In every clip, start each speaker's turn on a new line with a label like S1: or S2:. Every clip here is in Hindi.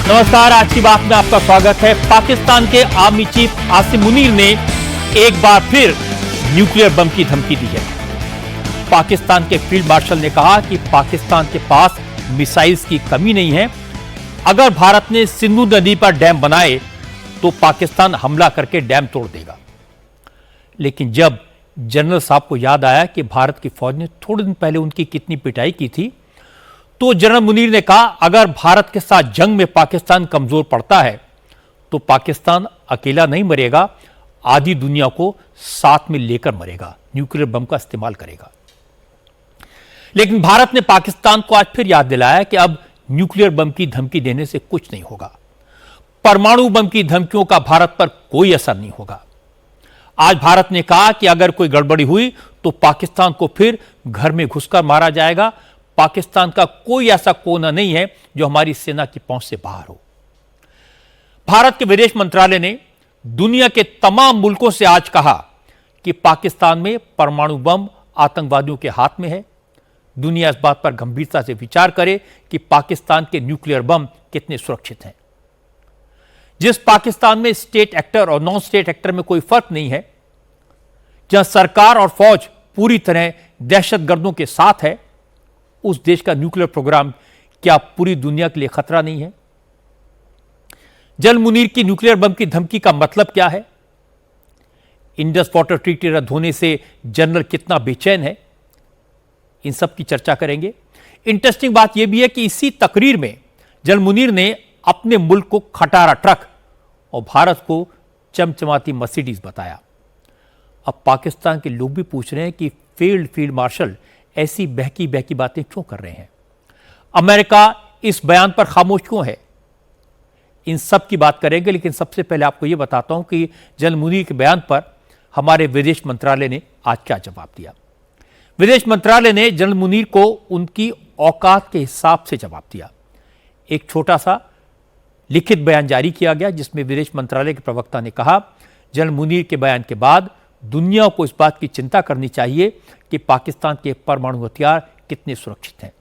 S1: नमस्कार, आज की बात में आपका स्वागत है। पाकिस्तान के आर्मी चीफ आसिम मुनीर ने एक बार फिर न्यूक्लियर बम की धमकी दी है। पाकिस्तान के फील्ड मार्शल ने कहा कि पाकिस्तान के पास मिसाइल्स की कमी नहीं है। अगर भारत ने सिंधु नदी पर डैम बनाए तो पाकिस्तान हमला करके डैम तोड़ देगा। लेकिन जब जनरल साहब को याद आया कि भारत की फौज ने थोड़े दिन पहले उनकी कितनी पिटाई की थी, तो जनरल मुनीर ने कहा अगर भारत के साथ जंग में पाकिस्तान कमजोर पड़ता है तो पाकिस्तान अकेला नहीं मरेगा, आधी दुनिया को साथ में लेकर मरेगा, न्यूक्लियर बम का इस्तेमाल करेगा। लेकिन भारत ने पाकिस्तान को आज फिर याद दिलाया कि अब न्यूक्लियर बम की धमकी देने से कुछ नहीं होगा। परमाणु बम की धमकियों का भारत पर कोई असर नहीं होगा। आज भारत ने कहा कि अगर कोई गड़बड़ी हुई तो पाकिस्तान को फिर घर में घुसकर मारा जाएगा। पाकिस्तान का कोई ऐसा कोना नहीं है जो हमारी सेना की पहुंच से बाहर हो। भारत के विदेश मंत्रालय ने दुनिया के तमाम मुल्कों से आज कहा कि पाकिस्तान में परमाणु बम आतंकवादियों के हाथ में है। दुनिया इस बात पर गंभीरता से विचार करे कि पाकिस्तान के न्यूक्लियर बम कितने सुरक्षित हैं। जिस पाकिस्तान में स्टेट एक्टर और नॉन स्टेट एक्टर में कोई फर्क नहीं है, जहां सरकार और फौज पूरी तरह दहशतगर्दों के साथ है, उस देश का न्यूक्लियर प्रोग्राम क्या पूरी दुनिया के लिए खतरा नहीं है? जनरल मुनीर की न्यूक्लियर बम की धमकी का मतलब क्या है? इंडस वाटर ट्रीटी रद्द होने से जनरल कितना बेचैन है, इन सब की चर्चा करेंगे। इंटरेस्टिंग बात यह भी है कि इसी तकरीर में जनरल मुनीर ने अपने मुल्क को खटारा ट्रक और भारत को चमचमाती मर्सिडीज बताया। अब पाकिस्तान के लोग भी पूछ रहे हैं कि फील्ड मार्शल ऐसी बहकी बहकी बातें क्यों कर रहे हैं? अमेरिका इस बयान पर खामोश क्यों है? इन सब की बात करेंगे, लेकिन सबसे पहले आपको यह बताता हूं कि जनरल मुनीर के बयान पर हमारे विदेश मंत्रालय ने आज क्या जवाब दिया। विदेश मंत्रालय ने जनरल मुनीर को उनकी औकात के हिसाब से जवाब दिया। एक छोटा सा लिखित बयान जारी किया गया जिसमें विदेश मंत्रालय के प्रवक्ता ने कहा, जनरल मुनीर के बयान के बाद दुनिया को इस बात की चिंता करनी चाहिए कि पाकिस्तान के परमाणु हथियार कितने सुरक्षित हैं।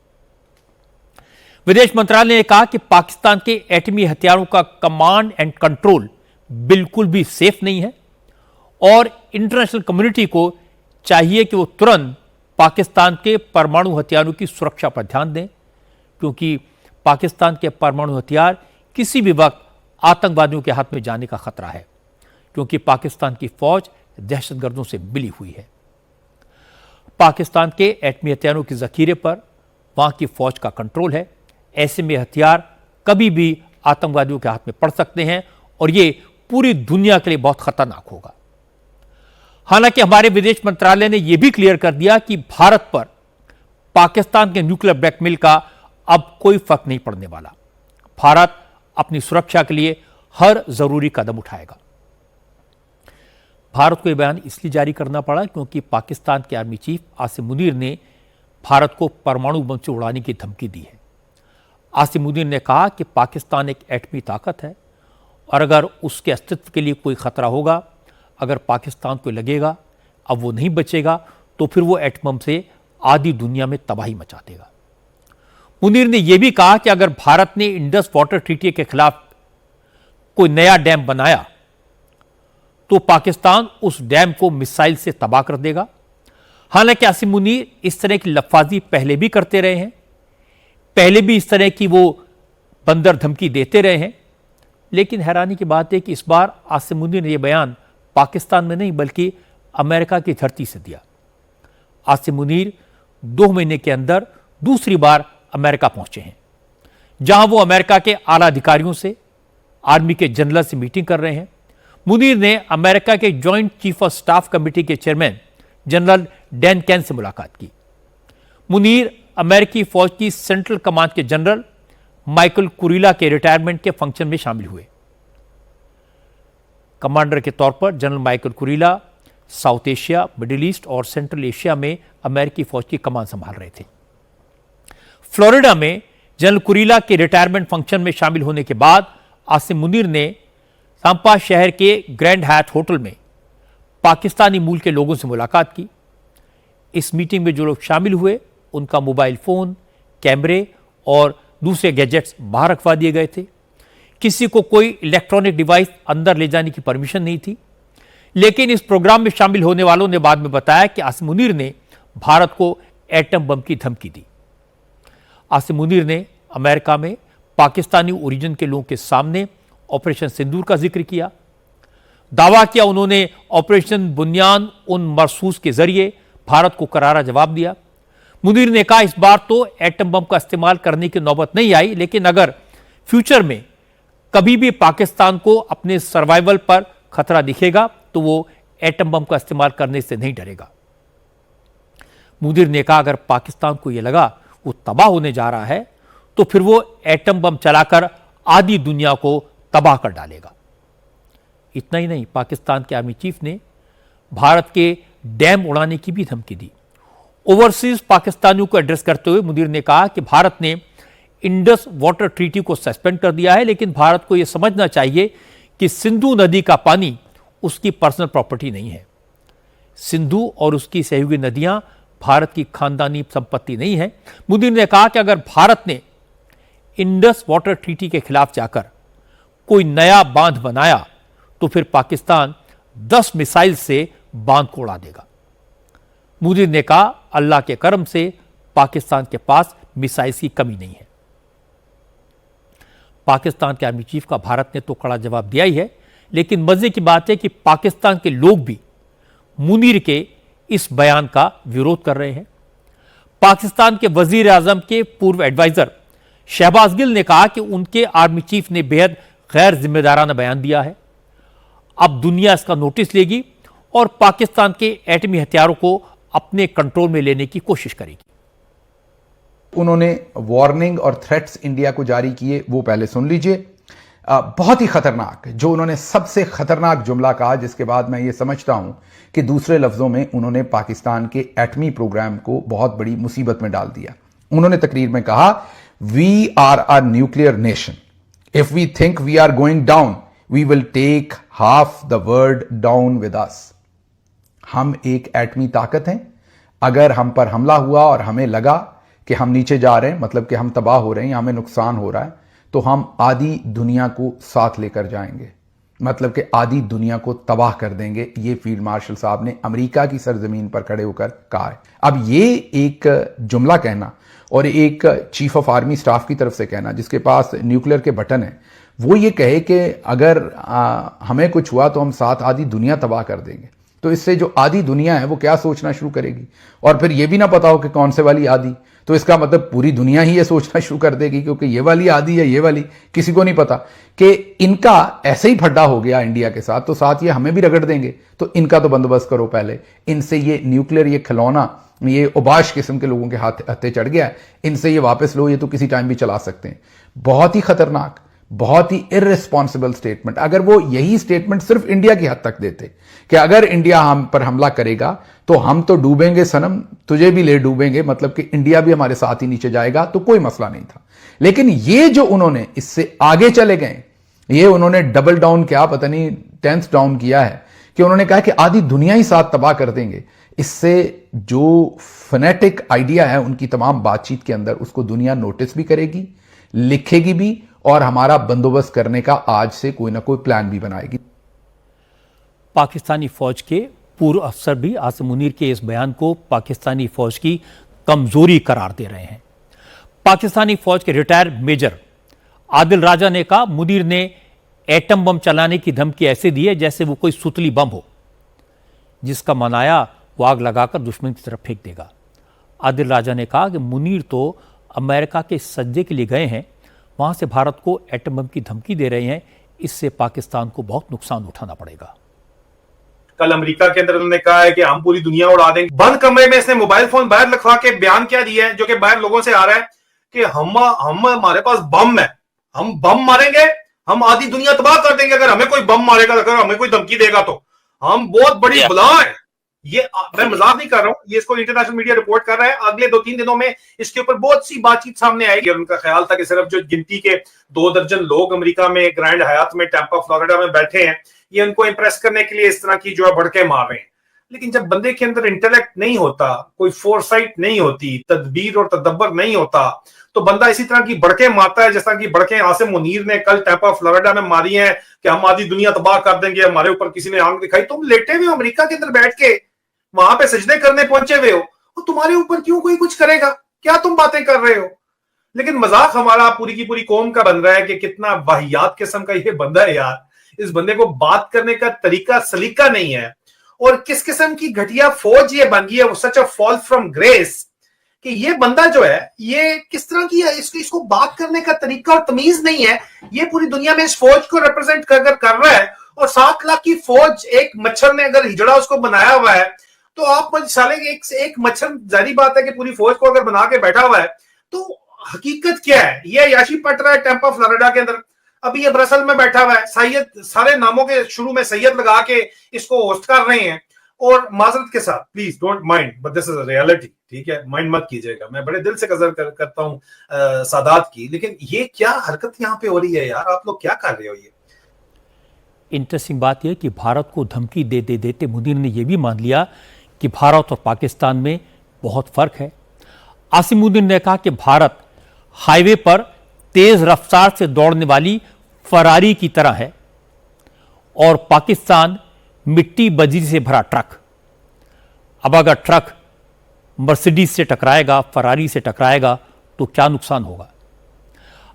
S1: विदेश मंत्रालय ने कहा कि पाकिस्तान के एटमी हथियारों का कमांड एंड कंट्रोल बिल्कुल भी सेफ नहीं है और इंटरनेशनल कम्युनिटी को चाहिए कि वो तुरंत पाकिस्तान के परमाणु हथियारों की सुरक्षा पर ध्यान दें, क्योंकि पाकिस्तान के परमाणु हथियार किसी भी वक्त आतंकवादियों के हाथ में जाने का खतरा है, क्योंकि पाकिस्तान की फौज दहशतगर्दों से मिली हुई है। पाकिस्तान के एटमी हथियारों के जखीरे पर वहां की फौज का कंट्रोल है। ऐसे में हथियार कभी भी आतंकवादियों के हाथ में पड़ सकते हैं और यह पूरी दुनिया के लिए बहुत खतरनाक होगा। हालांकि हमारे विदेश मंत्रालय ने यह भी क्लियर कर दिया कि भारत पर पाकिस्तान के न्यूक्लियर ब्लैकमेल का अब कोई फर्क नहीं पड़ने वाला। भारत अपनी सुरक्षा के लिए हर जरूरी कदम उठाएगा। भारत को यह बयान इसलिए जारी करना पड़ा क्योंकि पाकिस्तान के आर्मी चीफ आसिम मुनीर ने भारत को परमाणु बम से उड़ाने की धमकी दी है। आसिम मुनीर ने कहा कि पाकिस्तान एक एटमी ताकत है और अगर उसके अस्तित्व के लिए कोई खतरा होगा, अगर पाकिस्तान को लगेगा अब वो नहीं बचेगा, तो फिर वो एटम बम से आधी दुनिया में तबाही मचा देगा। मुनीर ने यह भी कहा कि अगर भारत ने इंडस वाटर ट्रीटी के खिलाफ कोई नया डैम बनाया तो पाकिस्तान उस डैम को मिसाइल से तबाह कर देगा। हालांकि आसिम मुनीर इस तरह की लफाजी पहले भी करते रहे हैं, पहले भी इस तरह की वो बंदर धमकी देते रहे हैं, लेकिन हैरानी की बात है कि इस बार आसिम मुनीर ने यह बयान पाकिस्तान में नहीं बल्कि अमेरिका की धरती से दिया। आसिम मुनीर 2 महीने के अंदर दूसरी बार अमेरिका पहुंचे हैं, जहां वो अमेरिका के आला अधिकारियों से, आर्मी के जनरल से मीटिंग कर रहे हैं। मुनीर ने अमेरिका के joint chief of staff committee के चेयरमैन जनरल डैन कैन से मुलाकात की। मुनीर अमेरिकी फौज की सेंट्रल कमांड के जनरल माइकल कुरीला के रिटायरमेंट के फंक्शन में शामिल हुए। कमांडर के तौर पर general Michael Kurilla south Asia, middle east और सेंट्रल एशिया में अमेरिकी फौज की कमान संभाल रहे थे। फ्लोरिडा में जनरल कुरीला के रिटायरमेंट फंक्शन में शामिल होने के बाद आसिम मुनीर ने तांपा शहर के ग्रैंड हयात होटल में पाकिस्तानी मूल के लोगों से मुलाकात की। इस मीटिंग में जो लोग शामिल हुए उनका मोबाइल फोन, कैमरे और दूसरे गैजेट्स बाहर रखवा दिए गए थे। किसी को कोई इलेक्ट्रॉनिक डिवाइस अंदर ले जाने की परमिशन नहीं थी। लेकिन इस प्रोग्राम में शामिल होने वालों ने बाद में बताया कि आसिम मुनीर ने भारत को एटम बम की धमकी दी। आसिम मुनीर ने अमेरिका में पाकिस्तानी ओरिजिन के लोगों के सामने ऑपरेशन सिंदूर का जिक्र किया। दावा किया उन्होंने ऑपरेशन बुनियान उन मरसूस के जरिए भारत को करारा जवाब दिया। मुनीर ने कहा इस बार तो एटम बम का इस्तेमाल करने की नौबत नहीं आई, लेकिन अगर फ्यूचर में कभी भी पाकिस्तान को अपने सर्वाइवल पर खतरा दिखेगा तो वो एटम बम का इस्तेमाल करने से नहीं डरेगा। मुनीर ने कहा अगर पाकिस्तान को यह लगा वो तबाह होने जा रहा है तो फिर वो एटम बम चलाकर आधी दुनिया को तबाह कर डालेगा। इतना ही नहीं, पाकिस्तान के आर्मी चीफ ने भारत के डैम उड़ाने की भी धमकी दी। ओवरसीज पाकिस्तानियों को एड्रेस करते हुए मुनीर ने कहा कि भारत ने इंडस वाटर ट्रीटी को सस्पेंड कर दिया है, लेकिन भारत को यह समझना चाहिए कि सिंधु नदी का पानी उसकी पर्सनल प्रॉपर्टी नहीं है। सिंधु और उसकी सहयोगी नदियां भारत की खानदानी संपत्ति नहीं है। मुनीर ने कहा कि अगर भारत ने इंडस वाटर ट्रीटी के खिलाफ जाकर कोई नया बांध बनाया तो फिर पाकिस्तान 10 मिसाइल से बांध को उड़ा देगा। मुनीर ने कहा अल्लाह के करम से पाकिस्तान के पास मिसाइल की कमी नहीं है। पाकिस्तान के आर्मी चीफ का भारत ने तो कड़ा जवाब दिया ही है, लेकिन मजे की बात है कि पाकिस्तान के लोग भी मुनीर के इस बयान का विरोध कर रहे हैं। पाकिस्तान के वजीर आजम के पूर्व एडवाइजर शहबाज गिल ने कहा कि उनके आर्मी चीफ ने बेहद गैर जिम्मेदाराना बयान दिया है। अब दुनिया इसका नोटिस लेगी और पाकिस्तान के एटमी हथियारों को अपने कंट्रोल में लेने की कोशिश करेगी।
S2: उन्होंने वार्निंग और थ्रेट्स इंडिया को जारी किए, वो पहले सुन लीजिए। बहुत ही खतरनाक, जो उन्होंने सबसे खतरनाक जुमला कहा, जिसके बाद मैं ये समझता हूं कि दूसरे लफ्जों में उन्होंने पाकिस्तान के एटमी प्रोग्राम को बहुत बड़ी मुसीबत में डाल दिया। उन्होंने तकरीर में कहा we are a nuclear nation, if we think we are going down we will take half the world down with us. हम एक एटमी ताकत हैं, अगर हम पर हमला हुआ और हमें लगा कि हम नीचे जा रहे हैं, मतलब कि हम तबाह हो रहे हैं या हमें नुकसान हो रहा है, तो हम आधी दुनिया को साथ लेकर जाएंगे, मतलब कि आधी दुनिया को तबाह कर देंगे। ये फील्ड मार्शल साहब ने अमेरिका की सरजमीन पर खड़े होकर कहा है। अब ये एक जुमला कहना और एक चीफ ऑफ आर्मी स्टाफ की तरफ से कहना जिसके पास न्यूक्लियर के बटन है, वो ये कहे कि अगर हमें कुछ हुआ तो हम साथ आधी दुनिया तबाह कर देंगे, तो इससे जो आधी दुनिया है वो क्या सोचना शुरू करेगी, और फिर ये भी ना पता हो कि कौन से वाली आधी, तो इसका मतलब पूरी दुनिया ही ये सोचना शुरू कर देगी क्योंकि ये वाली आधी है, ये वाली किसी को नहीं पता कि इनका ऐसे ही फड्डा हो गया इंडिया के साथ, तो साथ ये हमें भी रगड़ देंगे, तो इनका तो बंदोबस्त करो पहले। इनसे ये न्यूक्लियर, ये खिलौना, ये उबाश किस्म के लोगों के हत्थे चढ़ गया है, इनसे ये वापस लो, ये तो किसी टाइम भी चला सकते हैं। बहुत ही खतरनाक, बहुत ही इररिस्पॉन्सिबल स्टेटमेंट। अगर वो यही स्टेटमेंट सिर्फ इंडिया की हद तक देते कि अगर इंडिया हम पर हमला करेगा तो हम तो डूबेंगे सनम, तुझे भी ले डूबेंगे, मतलब कि इंडिया भी हमारे साथ ही नीचे जाएगा, तो कोई मसला नहीं था। लेकिन ये जो उन्होंने इससे आगे चले गए, ये उन्होंने डबल डाउन, क्या पता नहीं 10th डाउन किया है, कि उन्होंने कहा कि आधी दुनिया ही साथ तबाह कर देंगे। इससे जो फनेटिक आइडिया है उनकी तमाम बातचीत के अंदर, उसको दुनिया नोटिस भी करेगी, लिखेगी भी, और हमारा बंदोबस्त करने का आज से कोई ना कोई प्लान भी बनाएगी।
S1: पाकिस्तानी फौज के पूर्व अफसर भी आसिम मुनीर के इस बयान को पाकिस्तानी फौज की कमजोरी करार दे रहे हैं। पाकिस्तानी फौज के रिटायर्ड मेजर आदिल राजा ने कहा मुनीर ने एटम बम चलाने की धमकी ऐसे दी है जैसे वो कोई सुतली बम हो, जिसका मनाया वो आग लगाकर दुश्मन की तरफ फेंक देगा। आदिल राजा ने कहा कि मुनीर तो अमेरिका के सज्जे के लिए गए हैं, वहां से भारत को एटम बम की धमकी दे रहे हैं, इससे पाकिस्तान को बहुत नुकसान उठाना पड़ेगा।
S3: कल अमेरिका के अंदर उन्होंने कहा है कि हम पूरी दुनिया उड़ा देंगे। बंद कमरे में इसने मोबाइल फोन बाहर रखवा के बयान क्या दिया है, जो कि बाहर लोगों से आ रहा है कि हम हमारे पास बम है, हम बम मारेंगे, हम आधी दुनिया तबाह कर देंगे अगर हमें कोई बम मारेगा, अगर हमें कोई धमकी देगा तो हम बहुत बड़ी बला है। ये मैं मजाक नहीं कर रहा हूं, ये इसको इंटरनेशनल मीडिया रिपोर्ट कर रहा है। अगले 2-3 दिनों में इसके ऊपर बहुत सी बातचीत सामने आएगी। और उनका ख्याल था कि सिर्फ जो गिनती के 2 दर्जन लोग अमेरिका में ग्रैंड हयात में टैंपा फ्लोरिडा में बैठे हैं, ये उनको इंप्रेस करने के लिए इस तरह की जो है भड़के मार रहे हैं। लेकिन जब बंदे के अंदर इंटेलेक्ट नहीं होता, कोई फोरसाइट नहीं होती, तदबीर और तदब्बर नहीं होता, तो बंदा इसी तरह की बड़के मारता है, जैसा कि बड़के आसिम मुनीर ने कल टैंपा फ्लोरिडा में मारी हैं कि हम आधी दुनिया तबाह कर देंगे, हमारे ऊपर किसी ने आंख दिखाई। तुम लेटे हुए हो अमेरिका के अंदर बैठ के, वहां पे सजदे करने पहुंचे हुए हो, तो तुम्हारे ऊपर क्यों कोई कुछ करेगा? क्या तुम बातें कर रहे हो? लेकिन मजाक हमारा पूरी की पूरी कौम का बन रहा है कि कितना वाहियात किस्म का ये बंदा है यार, इस बंदे को बात करने का तरीका सलीका नहीं है, और किस किस्म की घटिया फौज ये बन गई है, सच अ फॉल फ्रॉम ग्रेस, कि ये बंदा जो है ये किस तरह की है, इसको बात करने का तरीका और तमीज नहीं है। ये पूरी दुनिया में इस फौज को रिप्रेजेंट कर रहा है, और 7 लाख की फौज, एक मच्छर ने अगर हिजड़ा उसको बनाया हुआ है, तो आप साले एक मच्छर, जारी बात है कि पूरी फौज को अगर बना के बैठा हुआ है, तो हकीकत क्या है? ये याशी पट रहा है टैंपा फ्लोरिडा के अंदर, अभी ये ब्रसल में बैठा हुआ है, सैयद, सारे नामों के शुरू में सैयद लगा के इसको होस्ट कर रहे हैं। और माजरत के साथ, please don't mind, but this is a reality, ठीक है, माइंड मत कीजिएगा, मैं बड़े दिल से कदर करता हूं सादात की, लेकिन ये क्या हरकत यहाँ पे हो रही है यार? आप लोग क्या कर रहे हो? ये
S1: इंटरेस्टिंग बात यह कि भारत को धमकी देते मुनीर ने यह भी मान लिया कि भारत और पाकिस्तान में बहुत फर्क है। आसिम मुनीर ने कहा कि भारत हाईवे पर तेज रफ्तार से दौड़ने वाली फरारी की तरह है और पाकिस्तान मिट्टी बजरी से भरा ट्रक। अब अगर ट्रक मर्सिडीज से टकराएगा, फरारी से टकराएगा, तो क्या नुकसान होगा?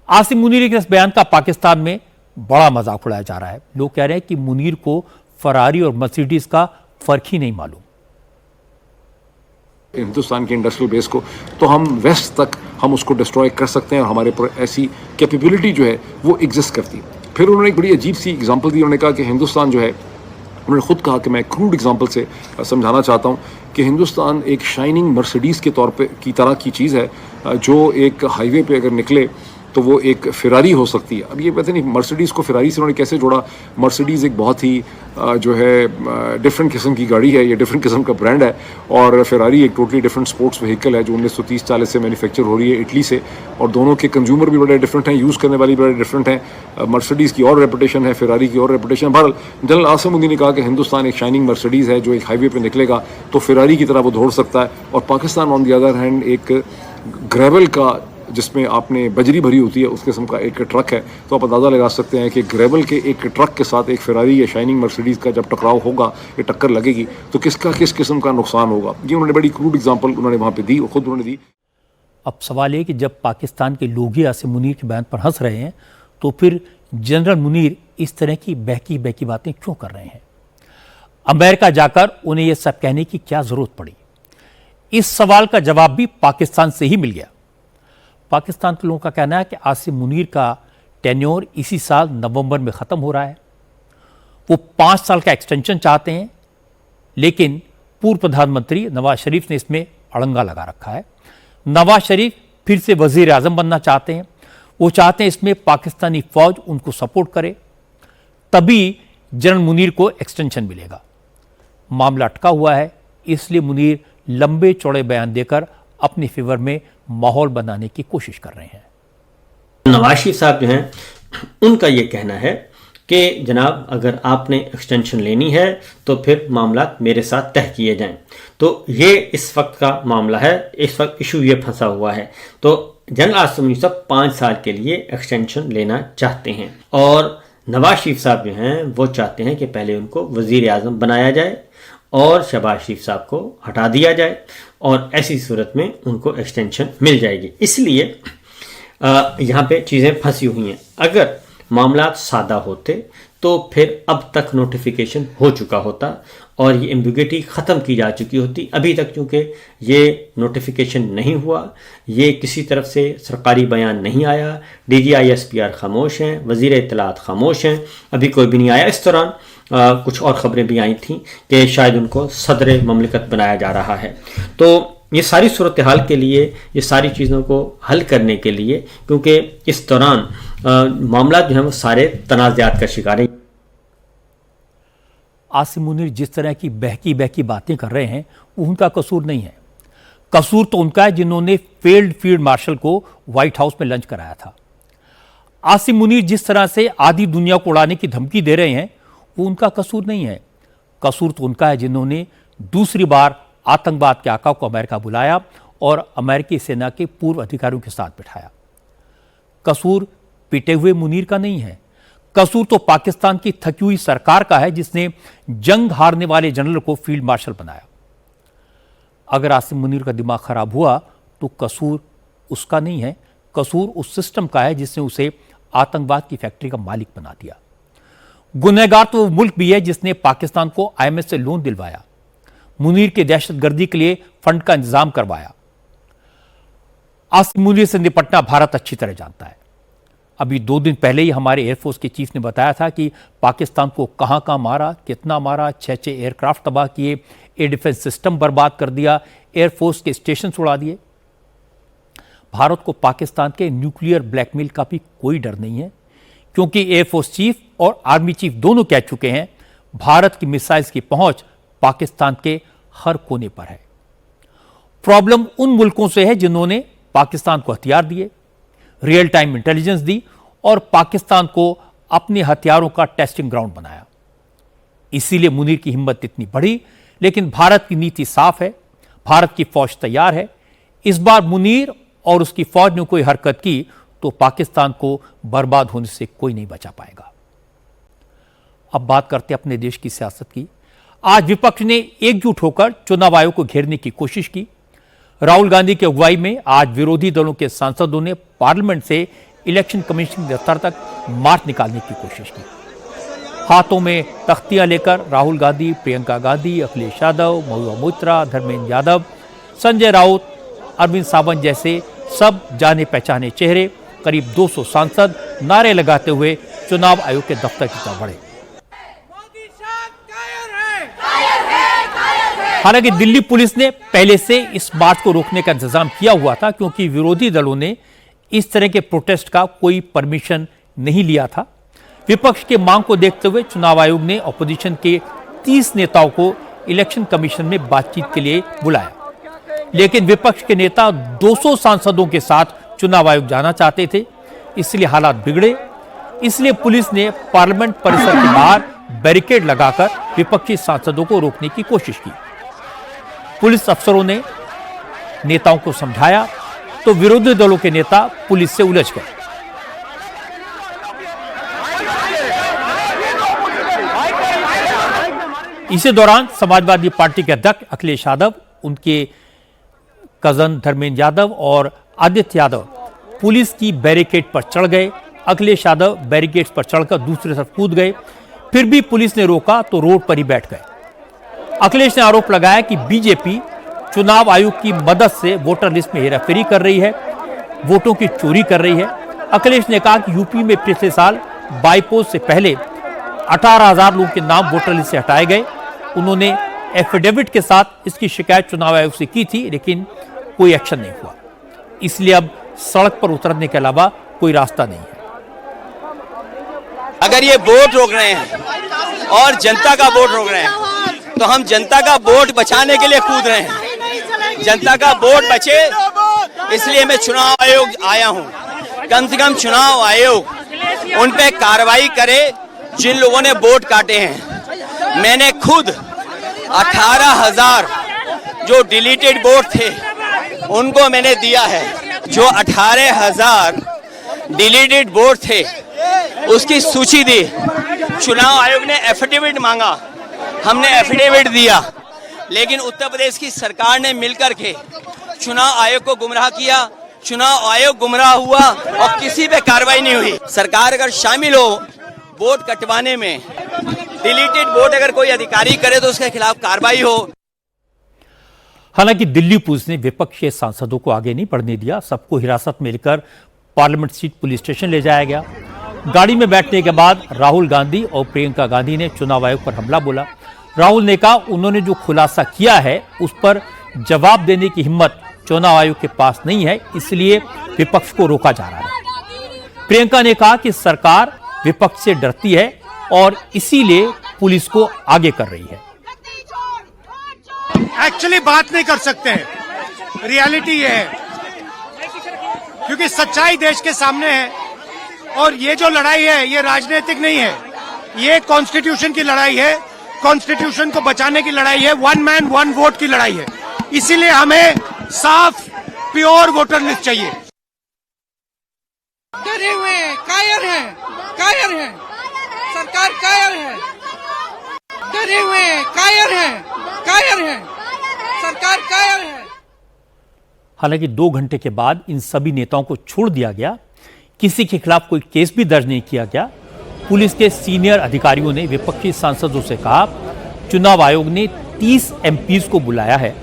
S1: आसिम मुनीर के इस बयान का पाकिस्तान में बड़ा मजाक उड़ाया जा रहा है। लोग कह रहे हैं कि मुनीर को फरारी और मर्सिडीज का फर्क ही नहीं मालूम।
S4: हिंदुस्तान के इंडस्ट्रियल बेस को तो हम वेस्ट तक हम उसको डिस्ट्रॉय कर सकते हैं, और हमारे पर ऐसी कैपेबिलिटी जो है वो एग्जिस्ट करती है। फिर उन्होंने एक बड़ी अजीब सी एग्जांपल दी। उन्होंने कहा कि हिंदुस्तान जो है, उन्होंने खुद कहा कि मैं क्रूड एग्जांपल से समझाना चाहता हूँ कि हिंदुस्तान एक शाइनिंग मर्सिडीज़ के तौर पे की तरह की चीज़ है, जो एक हाईवे पे अगर निकले तो वो एक फिरारी हो सकती है। अब ये पता नहीं मर्सिडीज़ को फिरारी से उन्होंने कैसे जोड़ा। मर्सिडीज़ एक बहुत ही जो है डिफरेंट किस्म की गाड़ी है, ये डिफरेंट किस्म का ब्रांड है, और फिरारी एक टोटली डिफरेंट स्पोर्ट्स व्हीकल है जो 1930-40 से मैन्युफैक्चर हो रही है इटली से, और दोनों के कंज्यूमर भी बड़े डिफरेंट हैं, यूज़ करने वाली बड़े डिफरेंट हैं। मर्सिडीज़ की और रेपुटेशन है, फिरारी की और रेपुटेशन। बहरहाल जनरल आसिम मुनीर ने कहा कि हिंदुस्तान एक शाइनिंग मर्सिडीज़ है जो एक हाईवे पर निकलेगा तो फिरारी की तरह वो दौड़ सकता है, और Pakistan on the other hand एक ग्रेवल का, जिसमें आपने बजरी भरी होती है उस किस्म का एक ट्रक है। तो आप अंदाज़ा लगा सकते हैं कि ग्रेवल के एक ट्रक के साथ एक फिरारी या शाइनिंग मर्सिडीज़ का जब टकराव होगा, ये टक्कर लगेगी, तो किसका किस किस्म का नुकसान होगा। ये उन्होंने बड़ी क्रूड एग्जांपल उन्होंने वहाँ पे दी, और खुद उन्होंने दी।
S1: अब सवाल है कि जब पाकिस्तान के लोग ही आसिम मुनीर के बयान पर हंस रहे हैं, तो फिर जनरल मुनीर इस तरह की बहकी बहकी बातें क्यों कर रहे हैं? अमेरिका जाकर उन्हें यह सब कहने की क्या जरूरत पड़ी? इस सवाल का जवाब भी पाकिस्तान से ही मिल गया। पाकिस्तान के लोगों का कहना है कि आसिम मुनीर का टेन्योर इसी साल नवंबर में ख़त्म हो रहा है। वो 5 साल का एक्सटेंशन चाहते हैं, लेकिन पूर्व प्रधानमंत्री नवाज शरीफ ने इसमें अड़ंगा लगा रखा है। नवाज शरीफ फिर से वजीर आज़म बनना चाहते हैं। वो चाहते हैं इसमें पाकिस्तानी फौज उनको सपोर्ट करे, तभी जनरल मुनीर को एक्सटेंशन मिलेगा। मामला अटका हुआ है, इसलिए मुनीर लंबे चौड़े बयान देकर अपने फेवर में माहौल बनाने की कोशिश कर रहे हैं।
S5: नवाज शरीफ साहब जो हैं, उनका ये कहना है कि जनाब अगर आपने एक्सटेंशन लेनी है तो फिर मामला मेरे साथ तय किए जाएं। तो ये इस वक्त का मामला है, इस वक्त इशू ये फंसा हुआ है। तो जनरल आसिम मुनीर साहब 5 साल के लिए एक्सटेंशन लेना चाहते हैं, और नवाज शरीफ साहब जो हैं वो चाहते हैं कि पहले उनको वजीर आज़म बनाया जाए और शहबाज शरीफ साहब को हटा दिया जाए, और ऐसी सूरत में उनको एक्सटेंशन मिल जाएगी। इसलिए यहाँ पे चीज़ें फंसी हुई हैं। अगर मामला सादा होते तो फिर अब तक नोटिफिकेशन हो चुका होता और ये एम्बिग्युइटी ख़त्म की जा चुकी होती। अभी तक चूँकि ये नोटिफिकेशन नहीं हुआ, ये किसी तरफ से सरकारी बयान नहीं आया, DGI-SPR खामोश हैं, वज़ीर इत्तलात खामोश हैं, अभी कोई भी नहीं आया। इस दौरान कुछ और ख़बरें भी आई थीं कि शायद उनको सदर ममलिकत बनाया जा रहा है। तो ये सारी सूरत हाल के लिए, ये सारी चीज़ों को हल करने के लिए, क्योंकि इस दौरान मामला जो है वो सारे तनाज़ात का शिकार है।
S1: आसिम मुनीर जिस तरह की बहकी बहकी बातें कर रहे हैं, वो उनका कसूर नहीं है। कसूर तो उनका है जिन्होंने फेल्ड फील्ड मार्शल को व्हाइट हाउस में लंच कराया था। आसिम मुनीर जिस तरह से आधी दुनिया को उड़ाने की धमकी दे रहे हैं, वो उनका कसूर नहीं है। कसूर तो उनका है जिन्होंने दूसरी बार आतंकवाद के आका को अमेरिका बुलाया और अमेरिकी सेना के पूर्व अधिकारियों के साथ बिठाया। कसूर पिटे हुए मुनीर का नहीं है, कसूर तो पाकिस्तान की थकी हुई सरकार का है, जिसने जंग हारने वाले जनरल को फील्ड मार्शल बनाया। अगर आसिम मुनीर का दिमाग खराब हुआ तो कसूर उसका नहीं है, कसूर उस सिस्टम का है जिसने उसे आतंकवाद की फैक्ट्री का मालिक बना दिया। गुनहगार तो वो मुल्क भी है जिसने पाकिस्तान को IMF से लोन दिलवाया, मुनीर की दहशतगर्दी के लिए फंड का इंतजाम करवाया। आसिम मुनीर से निपटना भारत अच्छी तरह जानता है। अभी 2 दिन पहले ही हमारे एयरफोर्स के चीफ ने बताया था कि पाकिस्तान को कहां कहां मारा, कितना मारा, 6 एयरक्राफ्ट तबाह किए, एयर डिफेंस सिस्टम बर्बाद कर दिया, एयरफोर्स के स्टेशन उड़ा दिए। भारत को पाकिस्तान के न्यूक्लियर ब्लैकमेल का भी कोई डर नहीं है, क्योंकि एयरफोर्स चीफ और आर्मी चीफ दोनों कह चुके हैं भारत की मिसाइल्स की पहुंच पाकिस्तान के हर कोने पर है। प्रॉब्लम उन मुल्कों से है जिन्होंने पाकिस्तान को हथियार दिए, रियल टाइम इंटेलिजेंस दी और पाकिस्तान को अपने हथियारों का टेस्टिंग ग्राउंड बनाया। इसीलिए मुनीर की हिम्मत इतनी बढ़ी, लेकिन भारत की नीति साफ है, भारत की फौज तैयार है। इस बार मुनीर और उसकी फौज ने कोई हरकत की तो पाकिस्तान को बर्बाद होने से कोई नहीं बचा पाएगा। अब बात करते हैं अपने देश की सियासत की। आज विपक्ष ने एकजुट होकर चुनाव आयोग को घेरने की कोशिश की। राहुल गांधी की अगुवाई में आज विरोधी दलों के सांसदों ने पार्लियामेंट से इलेक्शन कमीशन के दफ्तर तक मार्च निकालने की कोशिश की। हाथों में तख्तियां लेकर राहुल गांधी, प्रियंका गांधी, अखिलेश यादव, महुआ मोइत्रा, धर्मेंद्र यादव, संजय राउत, अरविंद सावंत जैसे सब जाने पहचाने चेहरे, करीब 200 सांसद नारे लगाते हुए चुनाव आयोग के दफ्तर की तरफ बढ़े। हालांकि दिल्ली पुलिस ने पहले से इस मार्च को रोकने का इंतजाम किया हुआ था, क्योंकि विरोधी दलों ने इस तरह के प्रोटेस्ट का कोई परमिशन नहीं लिया था। विपक्ष के मांग को देखते हुए चुनाव आयोग ने अपोजिशन के 30 नेताओं को इलेक्शन कमीशन में बातचीत के लिए बुलाया, लेकिन विपक्ष के नेता 200 सांसदों के साथ चुनाव आयोग जाना चाहते थे, इसलिए हालात बिगड़े। इसलिए पुलिस ने पार्लियामेंट परिसर के बाहर बैरिकेड लगाकर विपक्षी सांसदों को रोकने की कोशिश की। पुलिस अफसरों ने नेताओं को समझाया तो विरोधी दलों के नेता पुलिस से उलझ गए। इसी दौरान समाजवादी पार्टी के अध्यक्ष अखिलेश यादव, उनके कजन धर्मेंद्र यादव और आदित्य यादव पुलिस की बैरिकेड पर चढ़ गए। अखिलेश यादव बैरिकेड पर चढ़कर दूसरी तरफ कूद गए, फिर भी पुलिस ने रोका तो रोड पर ही बैठ गए। अखिलेश ने आरोप लगाया कि बीजेपी चुनाव आयोग की मदद से वोटर लिस्ट में हेराफेरी कर रही है, वोटों की चोरी कर रही है। अखिलेश ने कहा कि यूपी में पिछले साल बाईपोस्ट से पहले 18,000 लोगों के नाम वोटर लिस्ट से हटाए गए। उन्होंने एफिडेविट के साथ इसकी शिकायत चुनाव आयोग से की थी, लेकिन कोई एक्शन नहीं हुआ। इसलिए अब सड़क पर उतरने के अलावा कोई रास्ता नहीं है।
S6: अगर ये वोट रोक रहे हैं और जनता का वोट रोक रहे हैं तो हम जनता का वोट बचाने के लिए कूद रहे हैं। जनता का वोट बचे इसलिए मैं चुनाव आयोग आया हूं। कम से कम चुनाव आयोग उन पे कार्रवाई करे जिन लोगों ने वोट काटे हैं। मैंने खुद 18,000 जो डिलीटेड वोट थे उनको मैंने दिया है। जो 18,000 डिलीटेड वोट थे उसकी सूची दी। चुनाव आयोग ने एफिडेविट मांगा, हमने एफिडेविट दिया, लेकिन उत्तर प्रदेश की सरकार ने मिलकर के चुनाव आयोग को गुमराह किया। चुनाव आयोग गुमराह हुआ और किसी पे कार्रवाई नहीं हुई। सरकार अगर शामिल हो वोट कटवाने में, डिलीटेड वोट अगर कोई अधिकारी करे तो उसके खिलाफ कार्रवाई हो।
S1: हालांकि दिल्ली पुलिस ने विपक्ष के सांसदों को आगे नहीं बढ़ने दिया। सबको हिरासत में लेकर पार्लियामेंट स्ट्रीट पुलिस स्टेशन ले जाया गया। गाड़ी में बैठने के बाद राहुल गांधी और प्रियंका गांधी ने चुनाव आयोग पर हमला बोला। राहुल ने कहा उन्होंने जो खुलासा किया है उस पर जवाब देने की हिम्मत चुनाव आयोग के पास नहीं है, इसलिए विपक्ष को रोका जा रहा है। प्रियंका ने कहा कि सरकार विपक्ष से डरती है और इसीलिए पुलिस को आगे कर रही है।
S7: एक्चुअली बात नहीं कर सकते, रियलिटी ये है, क्योंकि सच्चाई देश के सामने है और ये जो लड़ाई है ये राजनीतिक नहीं है, ये कॉन्स्टिट्यूशन की लड़ाई है। कॉन्स्टिट्यूशन को बचाने की लड़ाई है, वन मैन वन वोट की लड़ाई है। इसीलिए हमें साफ प्योर वोटर लिस्ट चाहिए।
S8: डरे हुए हैं, कायर हैं, कायर हैं, सरकार कायर है। डरे हुए हैं, कायर हैं, कायर हैं, सरकार कायर है।
S1: हालांकि 2 घंटे के बाद इन सभी नेताओं को छोड़ दिया गया, किसी के खिलाफ कोई केस भी दर्ज नहीं किया गया। पुलिस के सीनियर अधिकारियों ने विपक्षी सांसदों से कहा, चुनाव आयोग ने 30 एमपीज को बुलाया है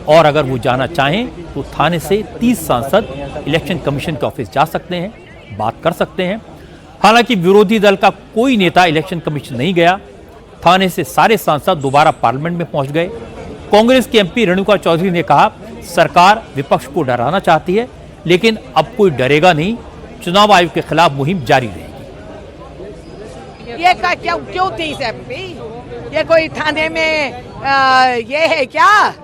S1: और अगर वो जाना चाहें तो थाने से 30 सांसद इलेक्शन कमीशन के ऑफिस जा सकते हैं, बात कर सकते हैं। हालांकि विरोधी दल का कोई नेता इलेक्शन कमीशन नहीं गया। थाने से सारे सांसद दोबारा पार्लियामेंट में पहुंच गए। कांग्रेस के एमपी रेणुका चौधरी ने कहा, सरकार विपक्ष को डराना चाहती है, लेकिन अब कोई डरेगा नहीं, चुनाव आयोग के खिलाफ मुहिम जारी रहेगी।
S8: ये क्यों 30 एमपी? ये कोई थाने में ये है क्या?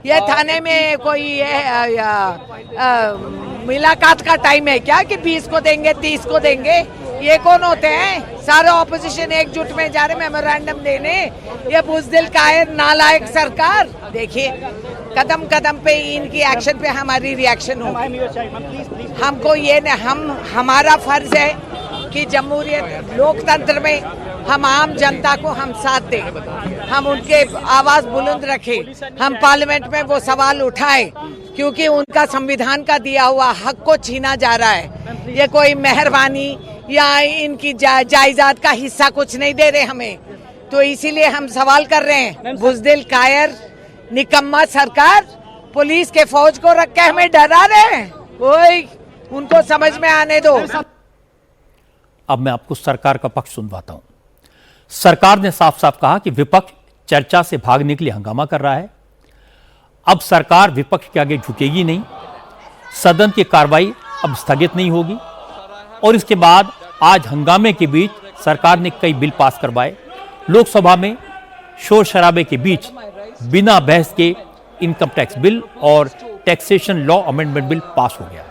S8: ये थाने में कोई ये मुलाकात का टाइम है क्या कि 20 को देंगे 30 को देंगे? ये कौन होते हैं? सारे ऑपोजिशन एकजुट में जा रहे मेमोरेंडम देने। ये बुजदिल कायर नालायक सरकार। देखिए कदम कदम पे इनकी एक्शन पे हमारी रिएक्शन होगी। हमको ये हमारा फर्ज है कि जमहूरियत लोकतंत्र में हम आम जनता को हम साथ दें, हम उनके आवाज बुलंद रखें, हम पार्लियामेंट में वो सवाल उठाएं, क्योंकि उनका संविधान का दिया हुआ हक को छीना जा रहा है। ये कोई मेहरबानी या इनकी जायदाद का हिस्सा कुछ नहीं दे रहे हमें, तो इसीलिए हम सवाल कर रहे हैं। बुजदिल कायर निकम्मा सरकार पुलिस के फौज को रख के हमें डरा रहे हैं। कोई उनको समझ में आने दो।
S1: अब मैं आपको सरकार का पक्ष सुनवाता हूं। सरकार ने साफ साफ कहा कि विपक्ष चर्चा से भागने के लिए हंगामा कर रहा है। अब सरकार विपक्ष के आगे झुकेगी नहीं, सदन की कार्रवाई अब स्थगित नहीं होगी। और इसके बाद आज हंगामे के बीच सरकार ने कई बिल पास करवाए। लोकसभा में शोर शराबे के बीच बिना बहस के इनकम टैक्स बिल और taxation law amendment bill pass हो गया।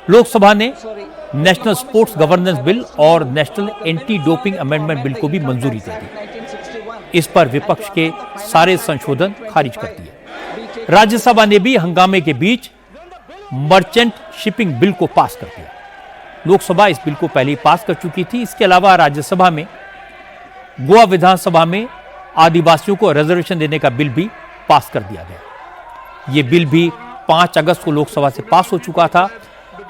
S1: लोकसभा ने नेशनल स्पोर्ट्स गवर्नेंस बिल और national anti doping amendment bill को भी मंजूरी दे दी। इस पर विपक्ष के सारे संशोधन खारिज कर दिए। राज्यसभा ने भी हंगामे के बीच मर्चेंट शिपिंग बिल को पास कर दिया। लोकसभा इस बिल को पहले ही पास कर चुकी थी। इसके अलावा राज्यसभा में गोवा विधानसभा में आदिवासियों को रिजर्वेशन देने का बिल भी पास कर दिया गया। यह बिल भी 5 अगस्त को लोकसभा से पास हो चुका था।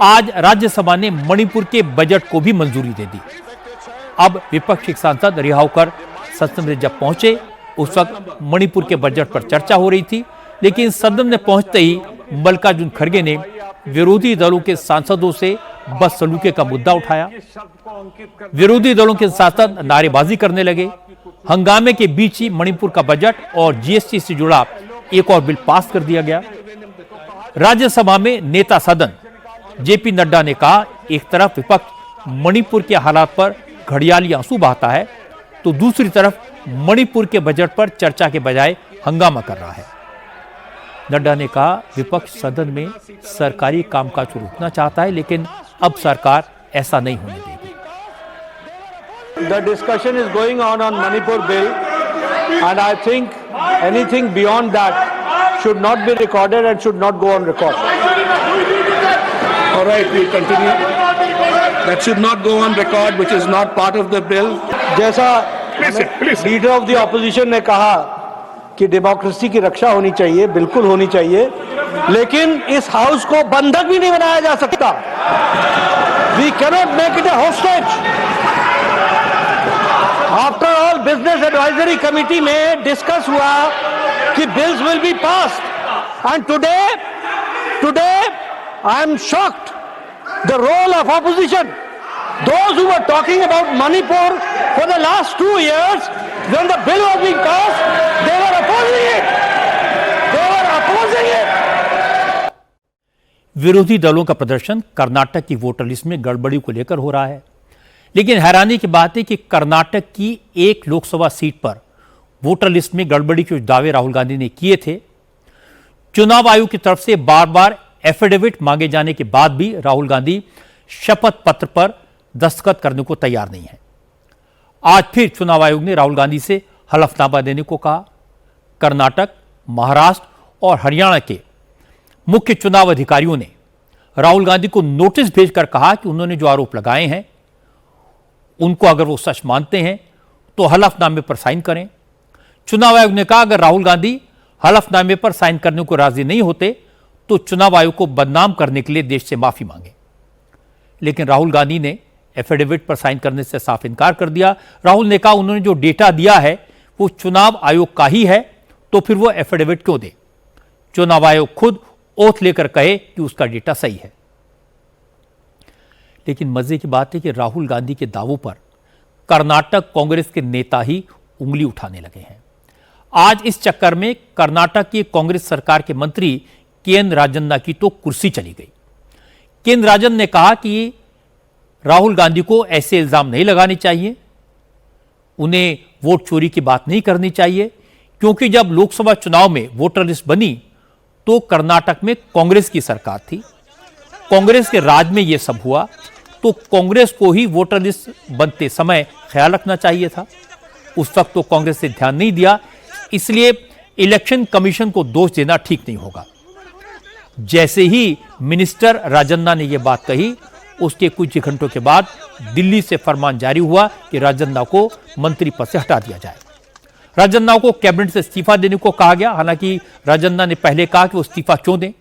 S1: आज राज्यसभा ने मणिपुर के बजट को भी मंजूरी दे दी। अब विपक्षी सांसद रिहा होकर सदन में जब पहुंचे, उस वक्त मणिपुर के बजट पर चर्चा हो रही थी, लेकिन सदन में पहुंचते ही मल्लिकार्जुन खड़गे ने विरोधी दलों के सांसदों से बदसलूकी का मुद्दा उठाया। विरोधी दलों के सांसद नारेबाजी करने लगे। हंगामे के बीच ही मणिपुर का बजट और जीएसटी से जुड़ा एक और बिल पास कर दिया गया। राज्यसभा में नेता सदन जेपी नड्डा ने कहा, एक तरफ विपक्ष मणिपुर के हालात पर घड़ियाली आंसू बहाता है, तो दूसरी तरफ मणिपुर के बजट पर चर्चा के बजाय हंगामा कर रहा है। नड्डा ने कहा, विपक्ष सदन में सरकारी कामकाज को रोकना चाहता है, लेकिन अब सरकार ऐसा नहीं होने देगी।
S9: The discussion is going on Manipur bill, and I think anything beyond that should not be recorded and should not go on record.
S10: All right, we continue. That should not go on record, which is not part of the bill.
S9: जैसा लीडर ऑफ द ऑपोजिशन ने कहा कि डेमोक्रेसी की रक्षा होनी चाहिए, बिल्कुल होनी चाहिए, लेकिन इस हाउस को बंधक भी नहीं बनाया जा सकता। We cannot make it a hostage. After all business advisory committee में डिस्कस हुआ कि bills will be passed, and today I am shocked the role of opposition. Those who were talking about Manipur for the last 2 years, when the bill was being passed, they were opposing it. They were opposing it.
S1: विरोधी दलों का प्रदर्शन कर्नाटक की वोटर लिस्ट में गड़बड़ी को लेकर हो रहा है, लेकिन हैरानी की बात है कि कर्नाटक की एक लोकसभा सीट पर वोटर लिस्ट में गड़बड़ी के दावे राहुल गांधी ने किए थे। चुनाव आयोग की तरफ से बार बार एफिडेविट मांगे जाने के बाद भी राहुल गांधी शपथ पत्र पर दस्तखत करने को तैयार नहीं है। आज फिर चुनाव आयोग ने राहुल गांधी से हलफनामा देने को कहा। कर्नाटक, महाराष्ट्र और हरियाणा के मुख्य चुनाव अधिकारियों ने राहुल गांधी को नोटिस भेजकर कहा कि उन्होंने जो आरोप लगाए हैं उनको अगर वो सच मानते हैं तो हलफनामे पर साइन करें। चुनाव आयोग ने कहा अगर राहुल गांधी हलफनामे पर साइन करने को राजी नहीं होते तो चुनाव आयोग को बदनाम करने के लिए देश से माफी मांगे। लेकिन राहुल गांधी ने एफिडेविट पर साइन करने से साफ इनकार कर दिया। राहुल ने कहा उन्होंने जो डेटा दिया है वो चुनाव आयोग का ही है, तो फिर वो एफिडेविट क्यों दे। चुनाव आयोग खुद ओथ लेकर कहे कि उसका डेटा सही है। लेकिन मजे की बात है कि राहुल गांधी के दावों पर कर्नाटक कांग्रेस के नेता ही उंगली उठाने लगे हैं। आज इस चक्कर में कर्नाटक की कांग्रेस सरकार के मंत्री केएन राजन्ना की तो कुर्सी चली गई। केएन राजन ने कहा कि राहुल गांधी को ऐसे इल्जाम नहीं लगाने चाहिए, उन्हें वोट चोरी की बात नहीं करनी चाहिए, क्योंकि जब लोकसभा चुनाव में वोटर लिस्ट बनी तो कर्नाटक में कांग्रेस की सरकार थी, कांग्रेस के राज में यह सब हुआ, तो कांग्रेस को ही वोटर लिस्ट बनते समय ख्याल रखना चाहिए था। उस वक्त तो कांग्रेस ने ध्यान नहीं दिया, इसलिए इलेक्शन कमीशन को दोष देना ठीक नहीं होगा। जैसे ही मिनिस्टर राजन्ना ने यह बात कही, उसके कुछ घंटों के बाद दिल्ली से फरमान जारी हुआ कि राजन्ना को मंत्री पद से हटा दिया जाए। राजन्ना को कैबिनेट से इस्तीफा देने को कहा गया। हालांकि राजन्ना ने पहले कहा कि वो इस्तीफा क्यों दें,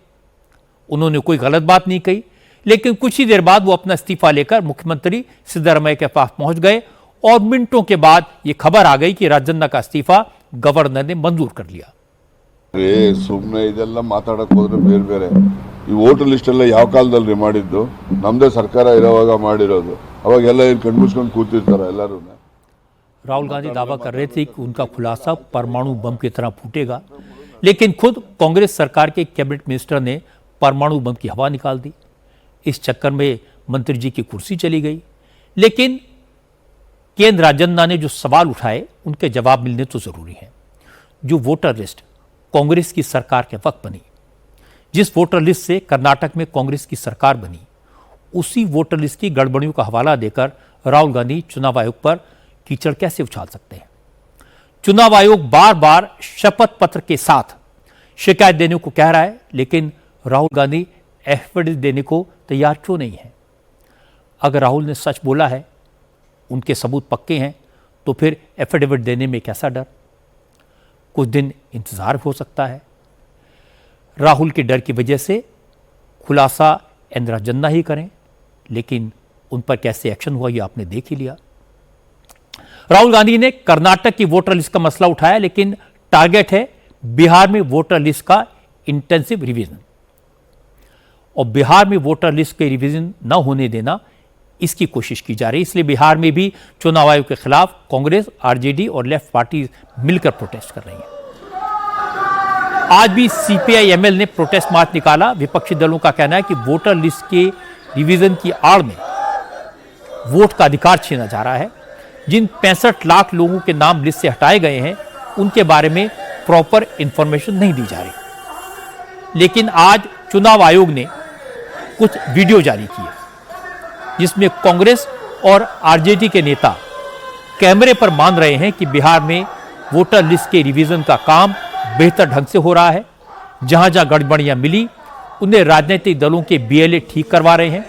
S1: उन्होंने कोई गलत बात नहीं कही, लेकिन कुछ ही देर बाद वो अपना इस्तीफा लेकर मुख्यमंत्री सिद्धरामैया के पास पहुंच गए और मिनटों के बाद ये खबर आ गई कि राजन्ना का इस्तीफा गवर्नर ने मंजूर कर लिया।
S11: ಸುಮ್ಮನೆ ಇದೆಲ್ಲ ಮಾತಾಡಕ್ಕೆ ಹೋದ್ರೆ ಬೇರೆ ಬೇರೆ ಈ ವೋಟರ್ ಲಿಸ್ಟ್ ಎಲ್ಲ ಯಾವ ಕಾಲದಲ್ಲಿ ಮಾಡಿದ್ದು, ನಮ್ಮದೇ ಸರ್ಕಾರ ಇರುವಾಗ ಮಾಡಿರೋದು, ಅವಾಗೆಲ್ಲ ಏನು ಕಣ್ಮುಚ್ಕೊಂಡು ಕೂತಿರ್ತಾರೆ ಎಲ್ಲರೂ।
S1: राहुल गांधी दावा कर रहे थे कि उनका खुलासा परमाणु बम की तरह फूटेगा, लेकिन खुद कांग्रेस सरकार के कैबिनेट मिनिस्टर ने परमाणु बम की हवा निकाल दी। इस चक्कर में मंत्री जी की कुर्सी चली गई। लेकिन केएन राजन्ना ने जो सवाल उठाए उनके जवाब मिलने तो जरूरी है। जो वोटर लिस्ट कांग्रेस की सरकार के वक्त बनी, जिस वोटर लिस्ट से कर्नाटक में कांग्रेस की सरकार बनी, उसी वोटर लिस्ट की गड़बड़ियों का हवाला देकर राहुल गांधी चुनाव आयोग पर कीचड़ कैसे उछाल सकते हैं। चुनाव आयोग बार बार शपथ पत्र के साथ शिकायत देने को कह रहा है, लेकिन राहुल गांधी एफिडेविट देने को तैयार क्यों नहीं है। अगर राहुल ने सच बोला है, उनके सबूत पक्के हैं, तो फिर एफिडेविट देने में कैसा डर। कुछ दिन इंतजार हो सकता है। राहुल के डर की वजह से खुलासा एन राजन्ना ही करें, लेकिन उन पर कैसे एक्शन हुआ ये आपने देख ही लिया। राहुल गांधी ने कर्नाटक की वोटर लिस्ट का मसला उठाया, लेकिन टारगेट है बिहार में वोटर लिस्ट का इंटेंसिव रिवीजन, और बिहार में वोटर लिस्ट के रिवीजन न होने देना, इसकी कोशिश की जा रही है। इसलिए बिहार में भी चुनाव आयोग के खिलाफ कांग्रेस, आरजेडी और लेफ्ट पार्टी मिलकर प्रोटेस्ट कर रही हैं। आज भी सीपीआई-एमएल ने प्रोटेस्ट मार्च निकाला। विपक्षी दलों का कहना है कि वोटर लिस्ट के रिवीजन की आड़ में वोट का अधिकार छीना जा रहा है। जिन 65 लाख लोगों के नाम लिस्ट से हटाए गए हैं, उनके बारे में प्रॉपर इंफॉर्मेशन नहीं दी जा रही। लेकिन आज चुनाव आयोग ने कुछ वीडियो जारी किए, जिसमें कांग्रेस और आरजेडी के नेता कैमरे पर मान रहे हैं कि बिहार में वोटर लिस्ट के रिवीजन का काम बेहतर ढंग से हो रहा है। जहां जहां गड़बड़ियां मिली, उन्हें राजनीतिक दलों के बीएलए ठीक करवा रहे हैं।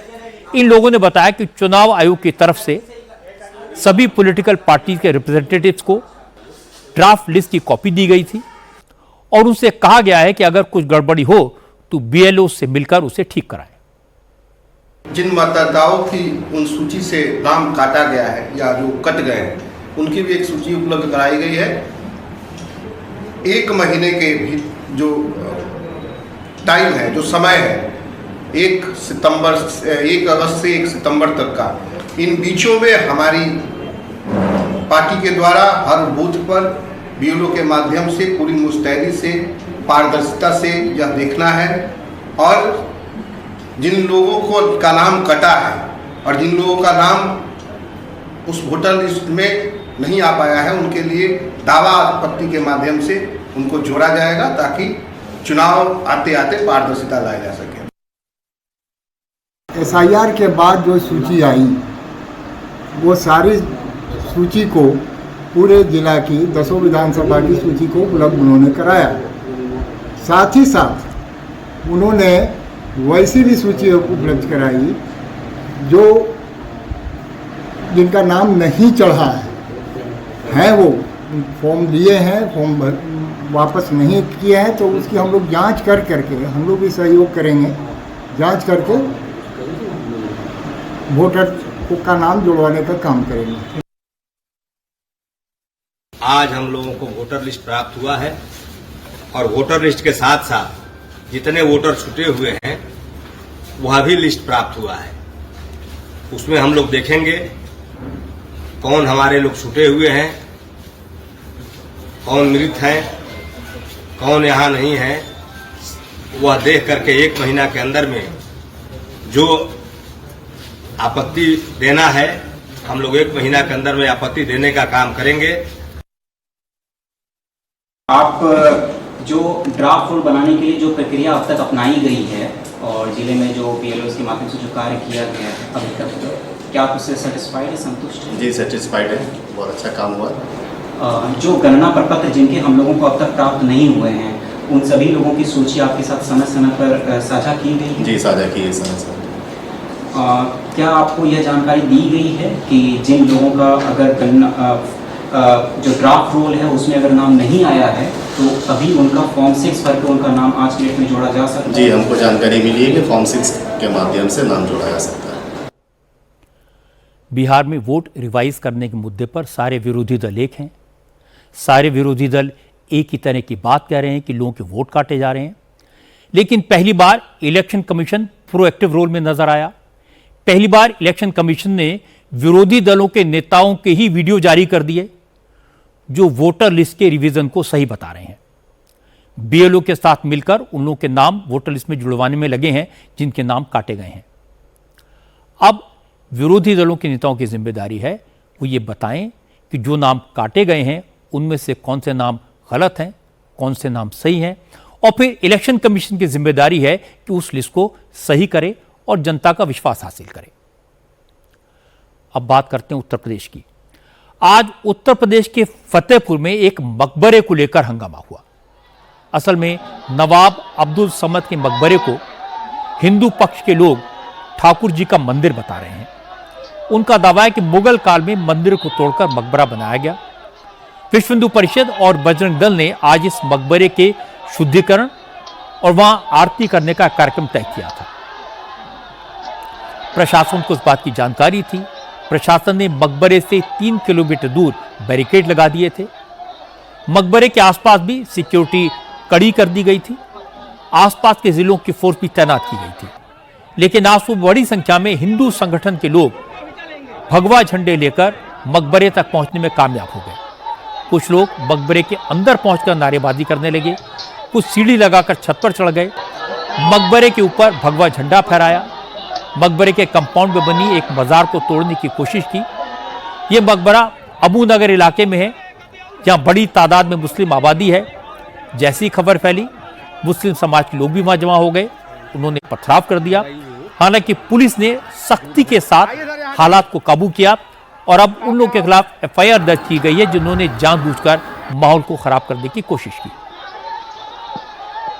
S1: इन लोगों ने बताया कि चुनाव आयोग की तरफ से सभी पॉलिटिकल पार्टी के रिप्रेजेंटेटिव्स को ड्राफ्ट लिस्ट की कॉपी दी गई थी और उनसे कहा गया है कि अगर कुछ गड़बड़ी हो तो बीएलओ से मिलकर उसे ठीक कराएं।
S12: जिन मतदाताओं की उन सूची से नाम काटा गया है या जो कट गए हैं, उनकी भी एक सूची उपलब्ध कराई गई है। 1 महीने के भी जो टाइम है, जो समय है, 1 अगस्त से 1 सितंबर तक का, इन बीचों में हमारी पार्टी के द्वारा हर बूथ पर बीएलओ के माध्यम से पूरी मुस्तैदी से, पारदर्शिता से यह देखना है और जिन लोगों को का नाम कटा है और जिन लोगों का नाम उस वोटर लिस्ट में नहीं आ पाया है, उनके लिए दावा आपत्ति के माध्यम से उनको जोड़ा जाएगा, ताकि चुनाव आते आते पारदर्शिता लाया जा सके।
S13: एसआईआर के बाद जो सूची आई, वो सारी सूची को, पूरे जिला की 10 विधानसभा की सूची को उपलब्ध उन्होंने कराया। साथ ही साथ उन्होंने वैसी भी सूची उपलब्ध कराई जो जिनका नाम नहीं चढ़ा है वो फॉर्म लिए हैं, फॉर्म वापस नहीं किए हैं, तो उसकी हम लोग जांच करके हम लोग भी सहयोग करेंगे, जांच करके वोटर का नाम जुड़वाने का काम करेंगे।
S14: आज हम लोगों को वोटर लिस्ट प्राप्त हुआ है और वोटर लिस्ट के साथ साथ जितने वोटर छूटे हुए हैं वह भी लिस्ट प्राप्त हुआ है। उसमें हम लोग देखेंगे कौन हमारे लोग छूटे हुए हैं, कौन मृत हैं, कौन यहाँ नहीं है। वह देख करके 1 महीना के अंदर में जो आपत्ति देना है हम लोग 1 महीना के अंदर में आपत्ति देने का काम करेंगे।
S15: आप जो ड्राफ्ट रोल बनाने के लिए जो प्रक्रिया अब तक अपनाई गई है और जिले में जो BLOs के माध्यम से जो कार्य किया गया है अभी तक, क्या आप उससे सेटिस्फाइड है, संतुष्ट हैं?
S16: जी सेटिस्फाइड है, बहुत अच्छा काम हुआ।
S15: जो गणना प्रपत्र जिनके हम लोगों को अब तक प्राप्त नहीं हुए हैं उन सभी लोगों की सूची आपके साथ समय समय पर साझा की गई है?
S16: जी साझा की है समय समय।
S15: क्या आपको यह जानकारी दी गई है कि जिन लोगों का अगर जो ड्राफ्ट रोल है उसमें अगर नाम नहीं आया है तो अभी उनका फॉर्म 6 भर के उनका नाम आज की डेट में जोड़ा जा सकता है?
S16: जी हमको जानकारी मिली है कि फॉर्म 6 के माध्यम से नाम जोड़ा जा सकता है।
S1: बिहार में वोट रिवाइज करने के मुद्दे पर सारे विरोधी दल एक हैं। सारे विरोधी दल एक ही तरह की बात कह रहे हैं कि लोगों के वोट काटे जा रहे हैं। लेकिन पहली बार इलेक्शन कमीशन प्रोएक्टिव रोल में नजर आया। पहली बार इलेक्शन कमीशन ने विरोधी दलों के नेताओं के ही वीडियो जारी कर दिए जो वोटर लिस्ट के रिवीजन को सही बता रहे हैं। BLO के साथ मिलकर उन लोगों के नाम वोटर लिस्ट में जुड़वाने में लगे हैं जिनके नाम काटे गए हैं। अब विरोधी दलों के नेताओं की जिम्मेदारी है वो ये बताएं कि जो नाम काटे गए हैं उनमें से कौन से नाम गलत हैं, कौन से नाम सही हैं, और फिर इलेक्शन कमीशन की जिम्मेदारी है कि उस लिस्ट को सही करे और जनता का विश्वास हासिल करे। अब बात करते हैं उत्तर प्रदेश की। आज उत्तर प्रदेश के फतेहपुर में एक मकबरे को लेकर हंगामा हुआ। असल में नवाब अब्दुल समद के मकबरे को हिंदू पक्ष के लोग ठाकुर जी का मंदिर बता रहे हैं। उनका दावा है कि मुगल काल में मंदिर को तोड़कर मकबरा बनाया गया। विश्व हिंदू परिषद और बजरंग दल ने आज इस मकबरे के शुद्धिकरण और वहां आरती करने का कार्यक्रम तय किया था। प्रशासन को इस बात की जानकारी थी। प्रशासन ने मकबरे से 3 किलोमीटर दूर बैरिकेड लगा दिए थे। मकबरे के आसपास भी सिक्योरिटी कड़ी कर दी गई थी। आसपास के जिलों की फोर्स भी तैनात की गई थी। लेकिन आज सुबह बड़ी संख्या में हिंदू संगठन के लोग भगवा झंडे लेकर मकबरे तक पहुंचने में कामयाब हो गए। कुछ लोग मकबरे के अंदर पहुंचकर नारेबाजी करने लगे, कुछ सीढ़ी लगाकर छत पर चढ़ गए, मकबरे के ऊपर भगवा झंडा फहराया, मकबरे के कंपाउंड में बनी एक मजार को तोड़ने की कोशिश की। यह मकबरा अबू नगर इलाके में है जहां बड़ी तादाद में मुस्लिम आबादी है। जैसी खबर फैली मुस्लिम समाज के लोग भी वहां जमा हो गए, उन्होंने पथराव कर दिया। हालांकि पुलिस ने सख्ती के साथ हालात को काबू किया और अब उन लोगों के खिलाफ FIR दर्ज की गई है जिन्होंने जानबूझकर माहौल को खराब करने की कोशिश की।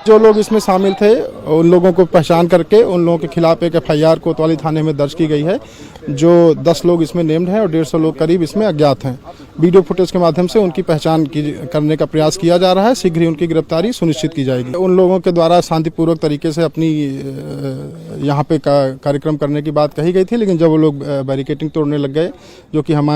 S17: जो लोग इसमें शामिल थे उन लोगों को पहचान करके उन लोगों के खिलाफ एक FIR कोतवाली थाने में दर्ज की गई है। जो 10 लोग इसमें नेम्ड हैं और 150 लोग करीब इसमें अज्ञात हैं। वीडियो फुटेज के माध्यम से उनकी पहचान करने का प्रयास किया जा रहा है। शीघ्र ही उनकी गिरफ्तारी सुनिश्चित की जाएगी। उन लोगों के द्वारा शांतिपूर्वक तरीके से अपनी यहाँ पे कार्यक्रम करने की बात कही गई थी, लेकिन जब वो लोग बैरिकेडिंग तोड़ने लग गए, जो कि हम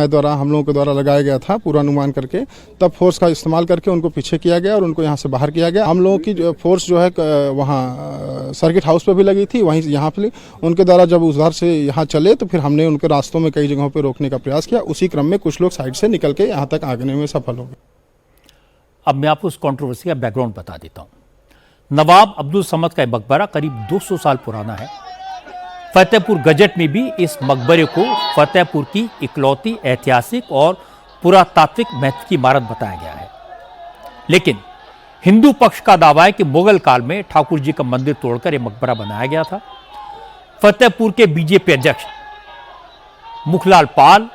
S17: लोगों के द्वारा लगाया गया था पूर्वानुमान करके, तब फोर्स का इस्तेमाल करके उनको पीछे किया गया और उनको यहाँ से बाहर किया गया। हम लोगों की फोर्स जो है वहाँ सर्किट हाउस पे भी लगी थी, वहीं यहाँ पे उनके द्वारा जब उधर से यहाँ चले तो फिर हमने उनके रास्तों में कई जगहों पे रोकने का प्रयास किया। उसी क्रम में कुछ लोग साइड से निकल के यहाँ तक आने में सफल हो गए।
S1: अब मैं आपको उस कंट्रोवर्सी का बैकग्राउंड बता देता हूँ। नवाब अब्दुल समद का मकबरा करीब 200 साल पुराना है। फतेहपुर गजट में भी इस मकबरे को फतेहपुर की इकलौती ऐतिहासिक और पुरातात्विक महत्व की इमारत बताया गया है। लेकिन हिंदू पक्ष का दावा है कि मुगल काल में ठाकुर जी का मंदिर तोड़कर यह मकबरा बनाया गया था। फतेहपुर के BJP अध्यक्ष मुखलाल पाल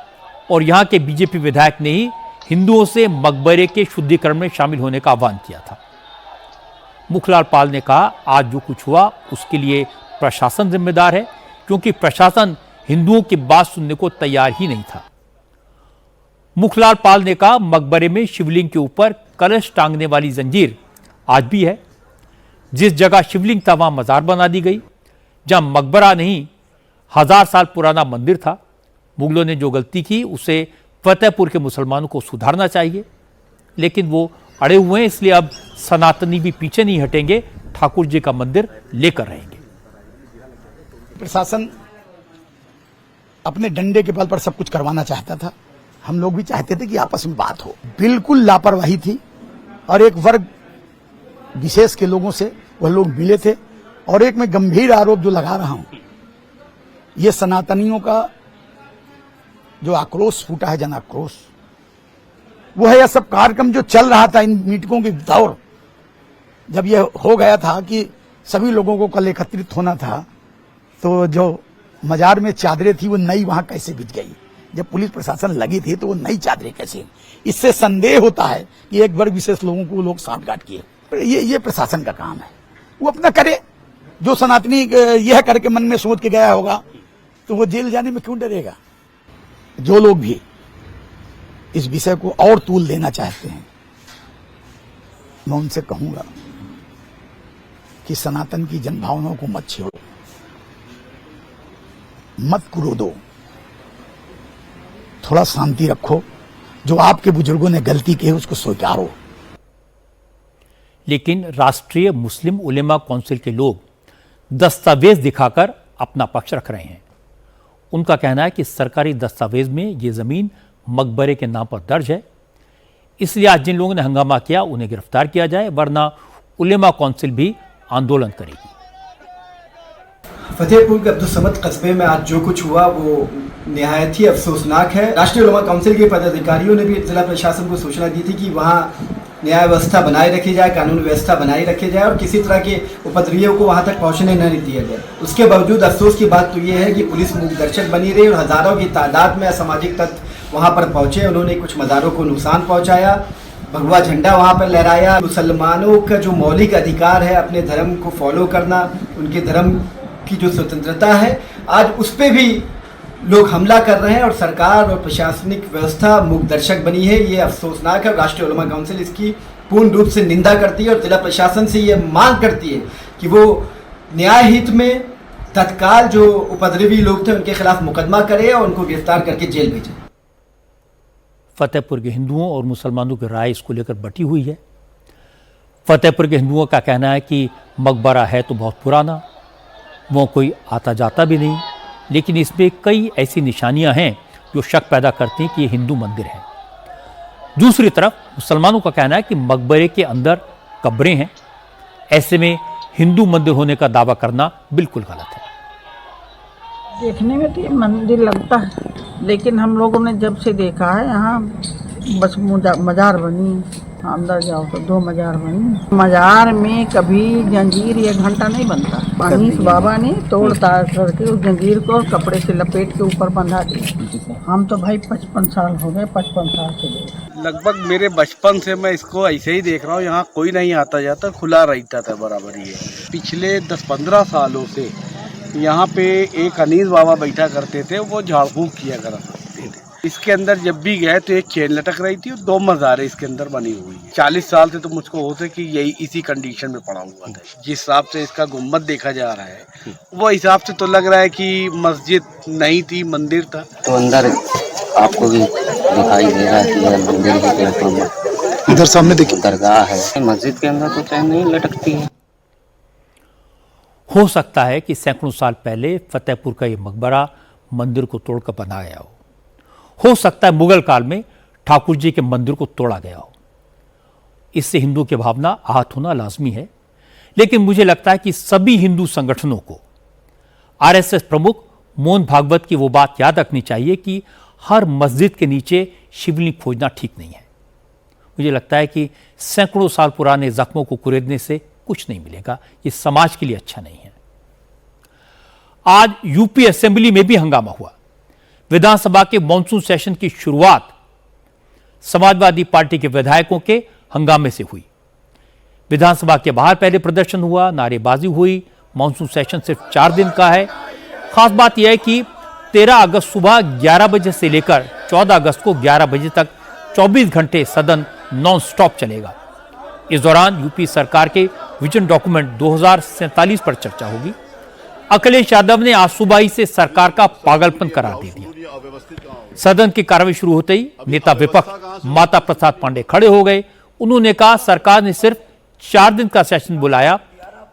S1: और यहां के बीजेपी विधायक ने ही हिंदुओं से मकबरे के शुद्धिकरण में शामिल होने का आह्वान किया था। मुखलाल पाल ने कहा, आज जो कुछ हुआ उसके लिए प्रशासन जिम्मेदार है, क्योंकि प्रशासन हिंदुओं की बात सुनने को तैयार ही नहीं था। मुखलाल पाल ने कहा, मकबरे में शिवलिंग के ऊपर कलश टांगने वाली जंजीर आज भी है। जिस जगह शिवलिंग था वहां मजार बना दी गई, जहां मकबरा नहीं 1000 साल पुराना मंदिर था। मुगलों ने जो गलती की उसे फतेहपुर के मुसलमानों को सुधारना चाहिए, लेकिन वो अड़े हुए हैं, इसलिए अब सनातनी भी पीछे नहीं हटेंगे, ठाकुर जी का मंदिर लेकर रहेंगे।
S18: प्रशासन अपने डंडे के बल पर सब कुछ करवाना चाहता था। हम लोग भी चाहते थे कि आपस में बात हो। बिल्कुल लापरवाही थी और एक वर्ग विशेष के लोगों से वह लोग मिले थे। और एक मैं गंभीर आरोप जो लगा रहा हूं, ये सनातनियों का जो आक्रोश फूटा है, जन आक्रोश, वो है यह सब कार्यक्रम जो चल रहा था इन मीटिंगों के दौर, जब यह हो गया था कि सभी लोगों को कल एकत्रित होना था, तो जो मजार में चादरें थी वो नई वहां कैसे बिछ गई। जब पुलिस प्रशासन लगी थी तो वो नई चादरें कैसे, इससे संदेह होता है कि एक वर्ग विशेष लोगों को लोग सांठगांठ किए। ये प्रशासन का काम है, वो अपना करे। जो सनातनी यह करके मन में सोच के गया होगा तो वो जेल जाने में क्यों डरेगा। जो लोग भी इस विषय को और तूल देना चाहते हैं, मैं उनसे कहूंगा कि सनातन की जनभावनाओं को मत छेड़ो, मत कुरोदो, थोड़ा शांति रखो। जो आपके बुजुर्गों ने गलती की है उसको स्वीकारो।
S1: लेकिन राष्ट्रीय मुस्लिम उलेमा काउंसिल के लोग दस्तावेज दिखाकर अपना पक्ष रख रहे हैं। उनका कहना है कि सरकारी दस्तावेज में ये जमीन मकबरे के नाम पर दर्ज है, इसलिए आज जिन लोगों ने हंगामा किया उन्हें गिरफ्तार किया जाए, वरना उलेमा काउंसिल भी आंदोलन करेगी।
S19: फतेहपुर के अब्दुल समद कस्बे में आज जो कुछ हुआ वो निहायत ही अफसोसनाक है। राष्ट्रीय उलेमा काउंसिल के पदाधिकारियों ने भी जिला प्रशासन को सूचना दी थी कि वहाँ न्याय व्यवस्था बनाए रखी जाए, कानून व्यवस्था बनाई रखी जाए और किसी तरह के उपद्रवियों को वहाँ तक पहुँचने नहीं दिया जाए। उसके बावजूद अफसोस की बात तो ये है कि पुलिस मूकदर्शक बनी रही और हजारों की तादाद में असामाजिक तत्व वहाँ पर पहुँचे। उन्होंने कुछ मज़ारों को नुकसान पहुँचाया, भगवा झंडा वहाँ पर लहराया। मुसलमानों का जो मौलिक अधिकार है अपने धर्म को फॉलो करना, उनके धर्म की जो स्वतंत्रता है, आज उस पर भी लोग हमला कर रहे हैं और सरकार और प्रशासनिक व्यवस्था मूकदर्शक बनी है। ये अफसोसनाक है। राष्ट्रीय उलेमा काउंसिल इसकी पूर्ण रूप से निंदा करती है और जिला प्रशासन से ये मांग करती है कि वो न्याय हित में तत्काल जो उपद्रवी लोग थे उनके खिलाफ मुकदमा करे और उनको गिरफ्तार करके जेल भेजे।
S1: फतेहपुर के हिंदुओं और मुसलमानों की राय इसको लेकर बटी हुई है। फतेहपुर के हिंदुओं का कहना है कि मकबरा है तो बहुत पुराना, वो कोई आता जाता भी नहीं, लेकिन इसमें कई ऐसी निशानियां हैं जो शक पैदा करती हैं कि ये हिंदू मंदिर है। दूसरी तरफ मुसलमानों का कहना है कि मकबरे के अंदर कब्रें हैं, ऐसे में हिंदू मंदिर होने का दावा करना बिल्कुल गलत है।
S20: देखने में तो ये मंदिर लगता है, लेकिन हम लोगों ने जब से देखा है यहाँ बस मजार बनी, अंदर जाओ तो 2 मजार बनी। मजार में कभी जंजीर 1 घंटा नहीं बनता। अनीस बाबा ने तोड़ ताड़ करके उस जंजीर को कपड़े से लपेट के ऊपर बंधा दिया। हम तो भाई 55 साल हो गए, 55 साल से देख।
S21: लगभग मेरे बचपन से मैं इसको ऐसे ही देख रहा हूँ। यहाँ कोई नहीं आता जाता, खुला रहता था बराबर ही। पिछले 10-15 सालों से यहाँ पे एक अनीस बाबा बैठा करते थे, वो झाड़ फूंक किया करते थे। इसके अंदर जब भी गए तो एक चेन लटक रही थी और 2 मज़ारें इसके अंदर बनी हुई है। 40 साल से तो मुझको होते कि यही इसी कंडीशन में पड़ा हुआ था। जिस हिसाब से इसका गुम्बद देखा जा रहा है वो हिसाब से तो लग रहा है कि मस्जिद नहीं थी, मंदिर था।
S22: तो अंदर आपको भी दिखाई दे रहा है कि मंदिर
S17: इधर सामने देखिए
S22: दरगाह है। मस्जिद के अंदर तो चैन नहीं लटकती है।
S1: हो सकता है कि सैकड़ों साल पहले फतेहपुर का ये मकबरा मंदिर को तोड़कर बनाया हो सकता है मुगल काल में ठाकुर जी के मंदिर को तोड़ा गया हो। इससे हिंदुओं की भावना आहत होना लाजमी है, लेकिन मुझे लगता है कि सभी हिंदू संगठनों को आरएसएस प्रमुख मोहन भागवत की वो बात याद रखनी चाहिए कि हर मस्जिद के नीचे शिवलिंग खोजना ठीक नहीं है। मुझे लगता है कि सैकड़ों साल पुराने जख्मों को कुरेदने से कुछ नहीं मिलेगा, ये समाज के लिए अच्छा नहीं है। आज यूपी असेंबली में भी हंगामा हुआ। विधानसभा के मॉनसून सेशन की शुरुआत समाजवादी पार्टी के विधायकों के हंगामे से हुई। विधानसभा के बाहर पहले प्रदर्शन हुआ, नारेबाजी हुई। मॉनसून सेशन सिर्फ 4 दिन का है। खास बात यह है कि 13 अगस्त सुबह 11 बजे से लेकर 14 अगस्त को 11 बजे तक 24 घंटे सदन नॉन स्टॉप चलेगा। इस दौरान यूपी सरकार के विजन डॉक्यूमेंट 2047 पर चर्चा होगी। अखिलेश यादव ने आज सुबह ही से सरकार का पागलपन करार दे दिया। सदन की कार्रवाई शुरू होते ही नेता विपक्ष माता प्रसाद पांडे खड़े हो गए। उन्होंने कहा सरकार ने सिर्फ 4 दिन का सेशन बुलाया,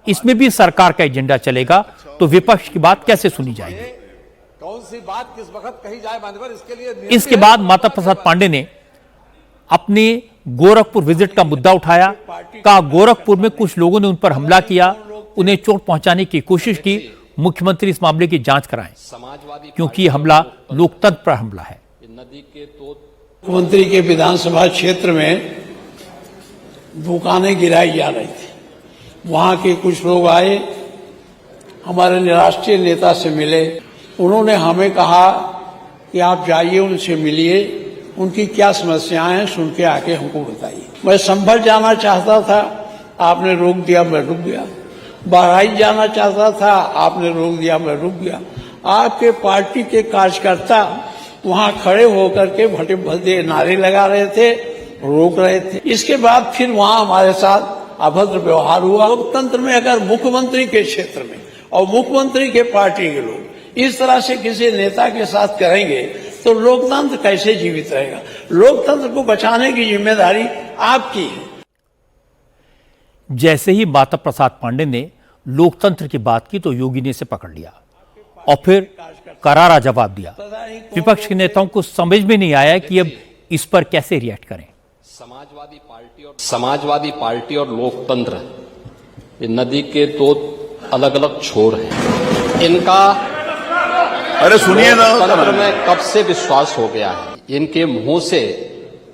S1: इसमें भी सरकार का एजेंडा चलेगा तो विपक्ष की बात कैसे सुनी जाएगी।
S2: कौन सी बात किस वक्त कही जाए मान्यवर, इसके लिए
S1: इसके बाद माता प्रसाद पांडे ने अपने गोरखपुर विजिट का मुद्दा उठाया। कहा गोरखपुर में कुछ लोगों ने उन पर हमला किया, उन्हें चोट पहुंचाने की कोशिश की। मुख्यमंत्री इस मामले की जांच कराएं क्योंकि यह हमला लोकतंत्र पर हमला है।
S3: मुख्यमंत्री के विधानसभा क्षेत्र में दुकानें गिराई जा रही थी। वहां के कुछ लोग आए, हमारे राष्ट्रीय नेता से मिले। उन्होंने हमें कहा कि आप जाइए, उनसे मिलिए, उनकी क्या समस्याएं हैं सुन के आके हमको बताइए। मैं संभल जाना चाहता था, आपने रोक दिया, मैं रुक गया। बहराइच जाना चाहता था, आपने रोक दिया, मैं रुक गया। आपके पार्टी के कार्यकर्ता वहां खड़े होकर के भटे भले नारे लगा रहे थे, रोक रहे थे। इसके बाद फिर वहां हमारे साथ अभद्र व्यवहार हुआ। लोकतंत्र में अगर मुख्यमंत्री के क्षेत्र में और मुख्यमंत्री के पार्टी के लोग इस तरह से किसी नेता के साथ करेंगे तो लोकतंत्र कैसे जीवित रहेगा। लोकतंत्र को बचाने की जिम्मेदारी आपकी है।
S1: जैसे ही माता प्रसाद पांडे ने लोकतंत्र की बात की तो योगी ने इसे पकड़ लिया और फिर करारा जवाब दिया। विपक्ष के नेताओं को समझ में नहीं आया कि अब इस पर कैसे रिएक्ट करें।
S23: समाजवादी पार्टी और लोकतंत्र ये नदी के 2 अलग अलग छोर हैं। इनका
S11: अरे सुनिए ना,
S23: लोकतंत्र में कब से विश्वास हो गया है। इनके मुंह से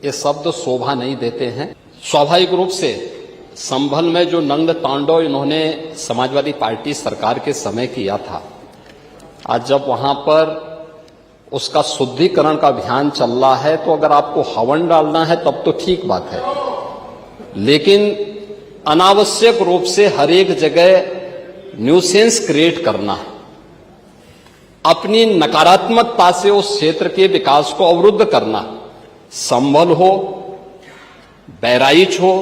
S23: ये शब्द शोभा नहीं देते हैं। स्वाभाविक रूप से संभल में जो नंग तांडव इन्होंने समाजवादी पार्टी सरकार के समय किया था, आज जब वहां पर उसका शुद्धिकरण का अभियान चल रहा है तो अगर आपको हवन डालना है तब तो ठीक बात है, लेकिन अनावश्यक रूप से हर एक जगह न्यूसेंस क्रिएट करना, अपनी नकारात्मकता से उस क्षेत्र के विकास को अवरुद्ध करना, संभल हो, बहराइच हो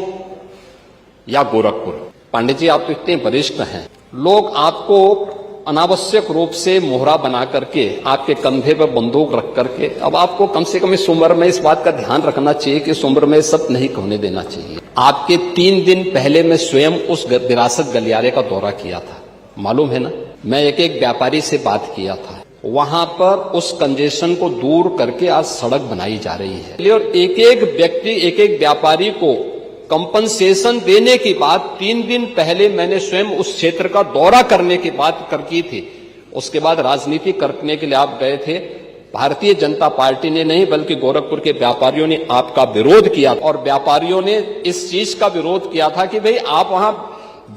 S23: या गोरखपुर। पांडे जी, आप तो इतने वरिष्ठ हैं, लोग आपको अनावश्यक रूप से मोहरा बना करके आपके कंधे पर बंदूक रख करके, अब आपको कम से कम इस उम्र में इस बात का ध्यान रखना चाहिए कि इस उम्र में सब नहीं होने देना चाहिए। आपके 3 दिन पहले मैं स्वयं उस विरासत गलियारे का दौरा किया था, मालूम है ना। मैं एक व्यापारी से बात किया था, वहां पर उस कंजेशन को दूर करके आज सड़क बनाई जा रही है और एक व्यक्ति, एक व्यापारी को कंपनसेशन देने की बात 3 दिन पहले मैंने स्वयं उस क्षेत्र का दौरा करने की बात की थी। उसके बाद राजनीति करने के लिए आप गए थे। भारतीय जनता पार्टी ने नहीं बल्कि गोरखपुर के व्यापारियों ने आपका विरोध किया और व्यापारियों ने इस चीज का विरोध किया था कि भाई आप वहां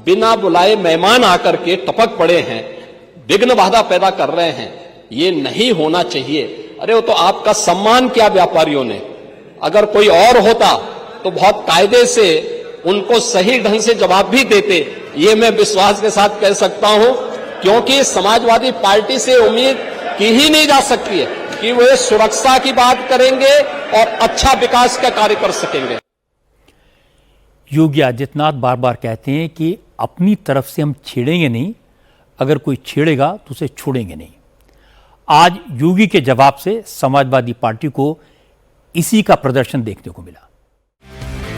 S23: बिना बुलाए मेहमान आकर के टपक पड़े हैं, विघ्न बाधा पैदा कर रहे हैं, ये नहीं होना चाहिए। अरे वो तो आपका सम्मान किया व्यापारियों ने। अगर कोई और होता तो बहुत कायदे से उनको सही ढंग से जवाब भी देते, ये मैं विश्वास के साथ कह सकता हूं, क्योंकि समाजवादी पार्टी से उम्मीद की ही नहीं जा सकती है कि वे सुरक्षा की बात करेंगे और अच्छा विकास का कार्य कर सकेंगे।
S1: योगी आदित्यनाथ बार बार कहते हैं कि अपनी तरफ से हम छेड़ेंगे नहीं, अगर कोई छेड़ेगा तो उसे छोड़ेंगे नहीं। आज योगी के जवाब से समाजवादी पार्टी को इसी का प्रदर्शन देखने को मिला।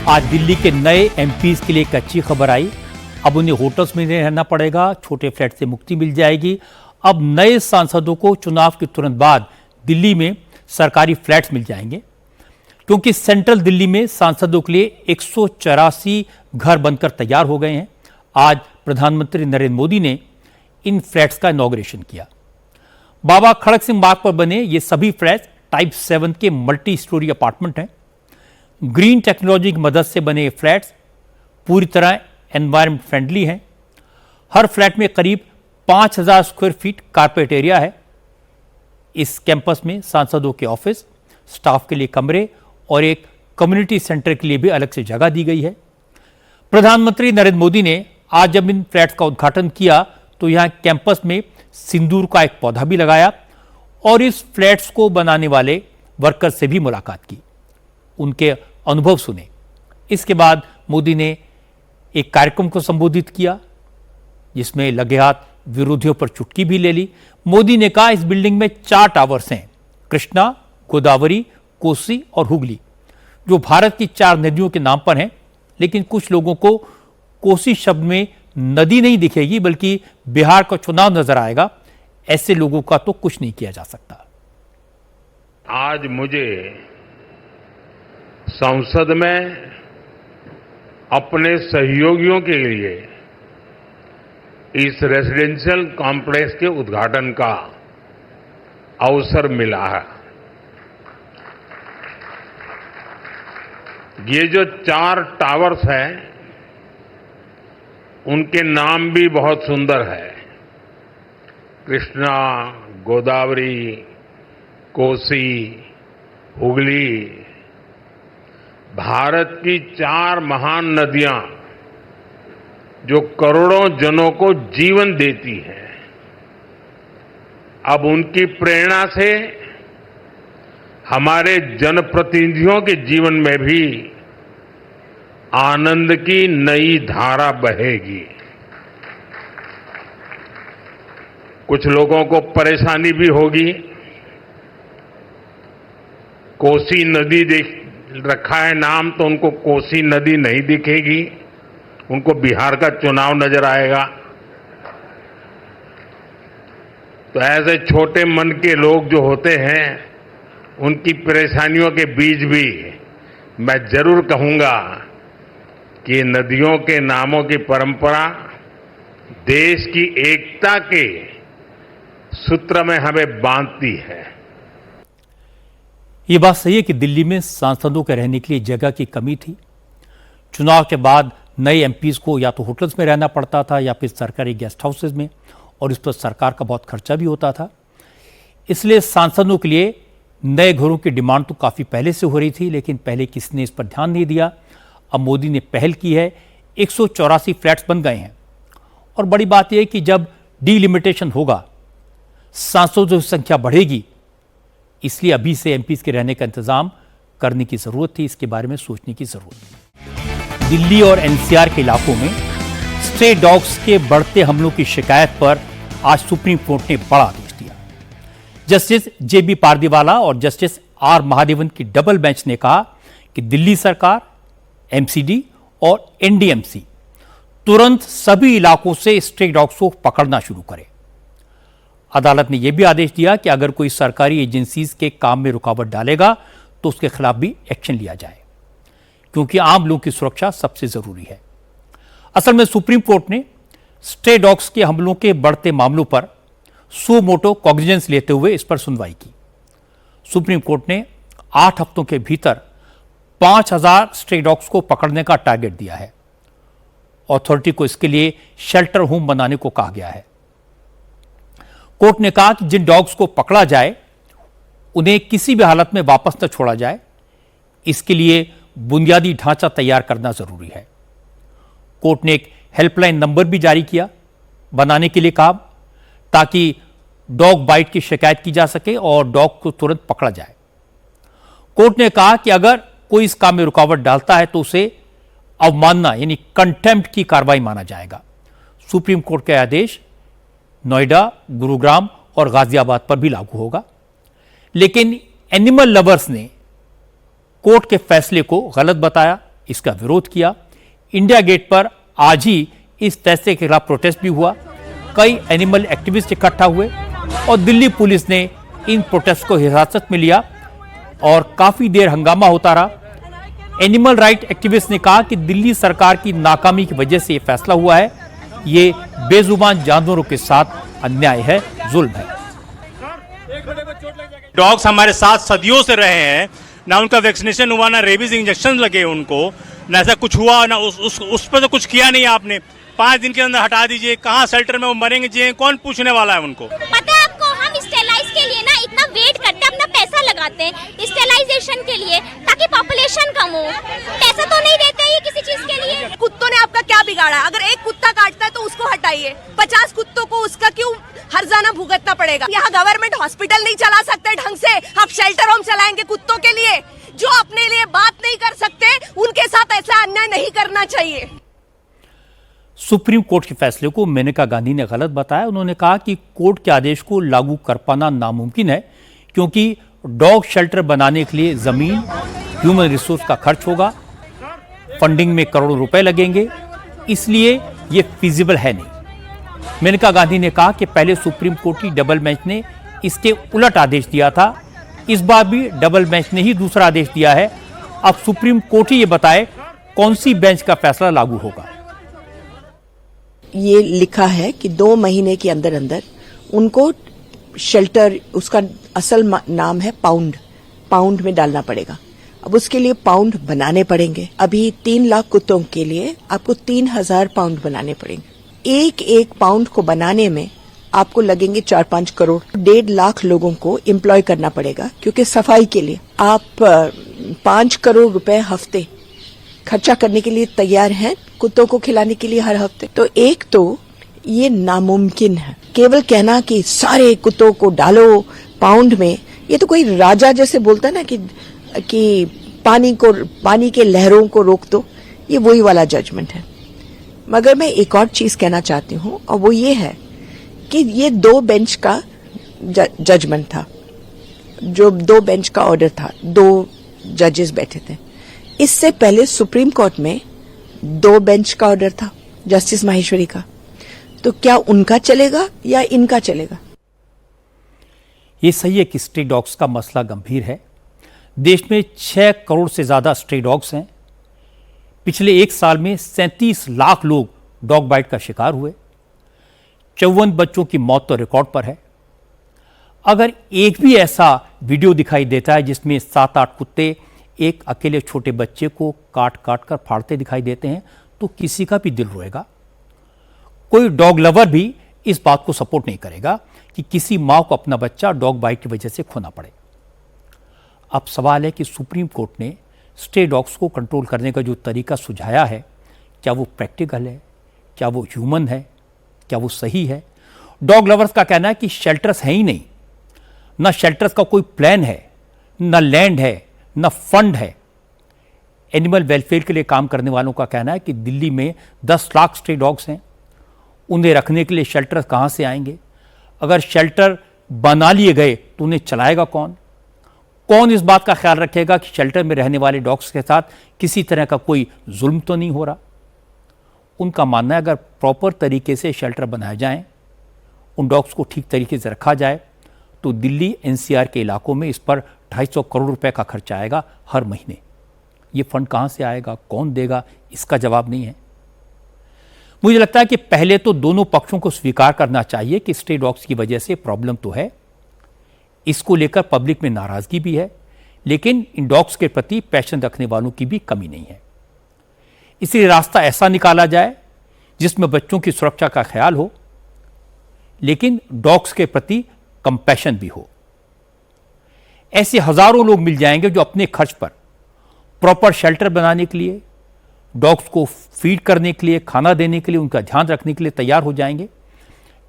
S1: आज दिल्ली के नए एमपीज के लिए एक अच्छी खबर आई। अब उन्हें होटल्स में नहीं रहना पड़ेगा, छोटे फ्लैट से मुक्ति मिल जाएगी। अब नए सांसदों को चुनाव के तुरंत बाद दिल्ली में सरकारी फ्लैट्स मिल जाएंगे, क्योंकि सेंट्रल दिल्ली में सांसदों के लिए 184 घर बनकर तैयार हो गए हैं। आज प्रधानमंत्री नरेंद्र मोदी ने इन फ्लैट्स का इनॉग्रेशन किया। बाबा खड़क सिंह मार्ग पर बने ये सभी फ्लैट्स टाइप 7 के मल्टी स्टोरी अपार्टमेंट हैं। ग्रीन टेक्नोलॉजी की मदद से बने फ्लैट्स पूरी तरह एनवायरमेंट फ्रेंडली हैं। हर फ्लैट में करीब 5000 स्क्वायर फीट कारपेट एरिया है। इस कैंपस में सांसदों के ऑफिस, स्टाफ के लिए कमरे और एक कम्युनिटी सेंटर के लिए भी अलग से जगह दी गई है। प्रधानमंत्री नरेंद्र मोदी ने आज जब इन फ्लैट्स का उद्घाटन किया तो यहां कैंपस में सिंदूर का एक पौधा भी लगाया और इस फ्लैट्स को बनाने वाले वर्कर से भी मुलाकात की, उनके अनुभव सुने। इसके बाद मोदी ने एक कार्यक्रम को संबोधित किया जिसमें लगे हाथ विरोधियों पर चुटकी भी ले ली। मोदी ने कहा इस बिल्डिंग में 4 टावर्स हैं, कृष्णा, गोदावरी, कोसी और हुगली, जो भारत की 4 नदियों के नाम पर हैं। लेकिन कुछ लोगों को कोसी शब्द में नदी नहीं दिखेगी बल्कि बिहार का चुनाव नजर आएगा। ऐसे लोगों का तो कुछ नहीं किया जा सकता।
S4: आज मुझे संसद में अपने सहयोगियों के लिए इस रेजिडेंशियल कॉम्प्लेक्स के उद्घाटन का अवसर मिला है। ये जो 4 टावर्स हैं, उनके नाम भी बहुत सुंदर है, कृष्णा, गोदावरी, कोसी, हुगली। भारत की 4 महान नदियां जो करोड़ों जनों को जीवन देती हैं, अब उनकी प्रेरणा से हमारे जनप्रतिनिधियों के जीवन में भी आनंद की नई धारा बहेगी। कुछ लोगों को परेशानी भी होगी, कोसी नदी देख रखा है नाम तो उनको कोसी नदी नहीं दिखेगी, उनको बिहार का चुनाव नजर आएगा। तो ऐसे छोटे मन के लोग जो होते हैं, उनकी परेशानियों के बीच भी मैं जरूर कहूंगा कि नदियों के नामों की परंपरा देश की एकता के सूत्र में हमें बांधती है।
S1: ये बात सही है कि दिल्ली में सांसदों के रहने के लिए जगह की कमी थी। चुनाव के बाद नए एमपीज को या तो होटल्स में रहना पड़ता था या फिर सरकारी गेस्ट हाउसेज में, और इस पर सरकार का बहुत खर्चा भी होता था। इसलिए सांसदों के लिए नए घरों की डिमांड तो काफ़ी पहले से हो रही थी, लेकिन पहले किसी ने इस पर ध्यान नहीं दिया। अब मोदी ने पहल की है, 184 फ्लैट्स बन गए हैं। और बड़ी बात यह है कि जब डीलिमिटेशन होगा, सांसदों की संख्या बढ़ेगी, इसलिए अभी से एमपीज के रहने का इंतजाम करने की जरूरत थी, इसके बारे में सोचने की जरूरत थी। दिल्ली और एनसीआर के इलाकों में स्ट्रे डॉग्स के बढ़ते हमलों की शिकायत पर आज सुप्रीम कोर्ट ने बड़ा आदेश दिया। जस्टिस जेबी पारदीवाला और जस्टिस आर महादेवन की डबल बेंच ने कहा कि दिल्ली सरकार, एमसीडी और एनडीएमसी तुरंत सभी इलाकों से स्ट्रे डॉग्स को पकड़ना शुरू करे। अदालत ने यह भी आदेश दिया कि अगर कोई सरकारी एजेंसीज के काम में रुकावट डालेगा तो उसके खिलाफ भी एक्शन लिया जाए, क्योंकि आम लोगों की सुरक्षा सबसे जरूरी है। असल में सुप्रीम कोर्ट ने स्ट्रे डॉग्स के हमलों के बढ़ते मामलों पर सो मोटो कॉग्निजेंस लेते हुए इस पर सुनवाई की। सुप्रीम कोर्ट ने 8 हफ्तों के भीतर 5000 स्ट्रे डॉग्स को पकड़ने का टारगेट दिया है। अथॉरिटी को इसके लिए शेल्टर होम बनाने को कहा गया है। कोर्ट ने कहा कि जिन डॉग्स को पकड़ा जाए उन्हें किसी भी हालत में वापस न छोड़ा जाए, इसके लिए बुनियादी ढांचा तैयार करना जरूरी है। कोर्ट ने एक हेल्पलाइन नंबर भी जारी किया, बनाने के लिए कहा, ताकि डॉग बाइट की शिकायत की जा सके और डॉग को तुरंत पकड़ा जाए। कोर्ट ने कहा कि अगर कोई इस काम में रुकावट डालता है तो उसे अवमानना यानी कंटेम्प्ट की कार्रवाई माना जाएगा। सुप्रीम कोर्ट का आदेश नोएडा, गुरुग्राम और गाजियाबाद पर भी लागू होगा। लेकिन एनिमल लवर्स ने कोर्ट के फैसले को गलत बताया, इसका विरोध किया। इंडिया गेट पर आज ही इस फैसले के खिलाफ प्रोटेस्ट भी हुआ। कई एनिमल एक्टिविस्ट इकट्ठा हुए और दिल्ली पुलिस ने इन प्रोटेस्ट को हिरासत में लिया और काफी देर हंगामा होता रहा। एनिमल राइट एक्टिविस्ट ने कहा कि दिल्ली सरकार की नाकामी की वजह से यह फैसला हुआ है, ये बेजुबान जानवरों के साथ अन्याय है, जुल्म है।
S5: डॉग्स हमारे साथ सदियों से रहे हैं, ना उनका वैक्सीनेशन हुआ, ना रेबीज इंजेक्शन लगे उनको, ना ऐसा कुछ हुआ, ना उस पर तो कुछ किया नहीं आपने। 5 दिन के अंदर हटा दीजिए, कहाँ शेल्टर में वो मरेंगे जी, कौन पूछने वाला है उनको?
S6: पता है आपको, हम स्टेलाइज के लिए ना इतना जाते हैं स्टेलाइजेशन के लिए ताकि पॉपुलेशन कम हो। पैसा तो नहीं देते ये किसी चीज के लिए।
S7: कुत्तों ने आपका क्या बिगाड़ा? अगर एक कुत्ता काटता है तो उसको हटाइए, 50 कुत्तों को उसका क्यों हर्जाना भुगतना पड़ेगा? यहाँ गवर्नमेंट हॉस्पिटल नहीं चला सकते ढंग से, आप शेल्टर होम चलाएंगे कुत्तों के लिए? जो अपने लिए बात नहीं कर सकते उनके साथ ऐसा अन्याय नहीं करना चाहिए।
S1: सुप्रीम कोर्ट के फैसले को मेनका गांधी ने गलत बताया। उन्होंने कहा कि कोर्ट के आदेश को लागू कर पाना नामुमकिन है क्योंकि डॉग शेल्टर बनाने के लिए जमीन, ह्यूमन रिसोर्स का खर्च होगा, फंडिंग में करोड़ों रुपए लगेंगे, इसलिए ये फिजिबल है नहीं। मेनका गांधी ने कहा कि पहले सुप्रीम कोर्ट की डबल बेंच ने इसके उलट आदेश दिया था, इस बार भी डबल बेंच ने ही दूसरा आदेश दिया है। अब सुप्रीम कोर्ट ही ये बताए कौन सी बेंच का फैसला लागू होगा।
S8: ये लिखा है कि 2 महीने के अंदर अंदर उनको शेल्टर, उसका असल नाम है पाउंड में डालना पड़ेगा। अब उसके लिए पाउंड बनाने पड़ेंगे। अभी 3 लाख कुत्तों के लिए आपको 3000 पाउंड बनाने पड़ेंगे। एक पाउंड को बनाने में आपको लगेंगे 4-5 करोड़। 1.5 लाख लोगों को एम्प्लॉय करना पड़ेगा क्योंकि सफाई के लिए आप 5 करोड़ रुपए हफ्ते खर्चा करने के लिए तैयार हैं कुत्तों को खिलाने के लिए हर हफ्ते। तो एक तो ये नामुमकिन है। केवल कहना कि सारे कुत्तों को डालो पाउंड में, ये तो कोई राजा जैसे बोलता है ना कि पानी के लहरों को रोक दो, ये वही वाला जजमेंट है। मगर मैं एक और चीज कहना चाहती हूँ और वो ये है कि ये 2 बेंच का जजमेंट था, जो 2 बेंच का ऑर्डर था, 2 जजेस बैठे थे। इससे पहले सुप्रीम कोर्ट में 2 बेंच का ऑर्डर था जस्टिस माहेश्वरी का। तो क्या उनका चलेगा या इनका चलेगा?
S1: ये सही है कि स्ट्रे डॉग्स का मसला गंभीर है। देश में 6 करोड़ से ज्यादा स्ट्रे डॉग्स हैं। पिछले 1 साल में 37 लाख लोग डॉग बाइट का शिकार हुए। 54 बच्चों की मौत तो रिकॉर्ड पर है। अगर एक भी ऐसा वीडियो दिखाई देता है जिसमें 7-8 कुत्ते एक अकेले छोटे बच्चे को काट काट कर फाड़ते दिखाई देते हैं तो किसी का भी दिल रोएगा। कोई डॉग लवर भी इस बात को सपोर्ट नहीं करेगा कि किसी मां को अपना बच्चा डॉग बाइट की वजह से खोना पड़े। अब सवाल है कि सुप्रीम कोर्ट ने स्ट्रे डॉग्स को कंट्रोल करने का जो तरीका सुझाया है, क्या वो प्रैक्टिकल है, क्या वो ह्यूमन है, क्या वो सही है? डॉग लवर्स का कहना है कि शेल्टर्स हैं ही नहीं, ना शेल्टर्स का कोई प्लान है, ना लैंड है, ना फंड है। एनिमल वेलफेयर के लिए काम करने वालों का कहना है कि दिल्ली में 10 लाख स्ट्रे डॉग्स हैं, उन्हें रखने के लिए शेल्टर कहां से आएंगे? अगर शेल्टर बना लिए गए तो उन्हें चलाएगा कौन? कौन इस बात का ख्याल रखेगा कि शेल्टर में रहने वाले डॉग्स के साथ किसी तरह का कोई जुल्म तो नहीं हो रहा? उनका मानना है अगर प्रॉपर तरीके से शेल्टर बनाए जाएं, उन डॉग्स को ठीक तरीके से रखा जाए तो दिल्ली एनसीआर के इलाकों में इस पर 250 करोड़ रुपए का खर्चा आएगा हर महीने। ये फंड कहां से आएगा, कौन देगा, इसका जवाब नहीं है। मुझे लगता है कि पहले तो दोनों पक्षों को स्वीकार करना चाहिए कि स्ट्रे डॉग्स की वजह से प्रॉब्लम तो है, इसको लेकर पब्लिक में नाराजगी भी है, लेकिन इन डॉग्स के प्रति पैशन रखने वालों की भी कमी नहीं है। इसलिए रास्ता ऐसा निकाला जाए जिसमें बच्चों की सुरक्षा का ख्याल हो, लेकिन डॉग्स के प्रति कंपैशन भी हो। ऐसे हजारों लोग मिल जाएंगे जो अपने खर्च पर प्रॉपर शेल्टर बनाने के लिए, डॉग्स को फीड करने के लिए, खाना देने के लिए, उनका ध्यान रखने के लिए तैयार हो जाएंगे।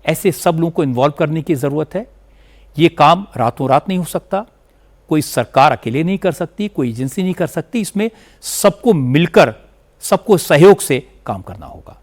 S1: ऐसे सब लोगों को इन्वॉल्व करने की जरूरत है। ये काम रातों रात नहीं हो सकता, कोई सरकार अकेले नहीं कर सकती, कोई एजेंसी नहीं कर सकती। इसमें सबको मिलकर, सबको सहयोग से काम करना होगा।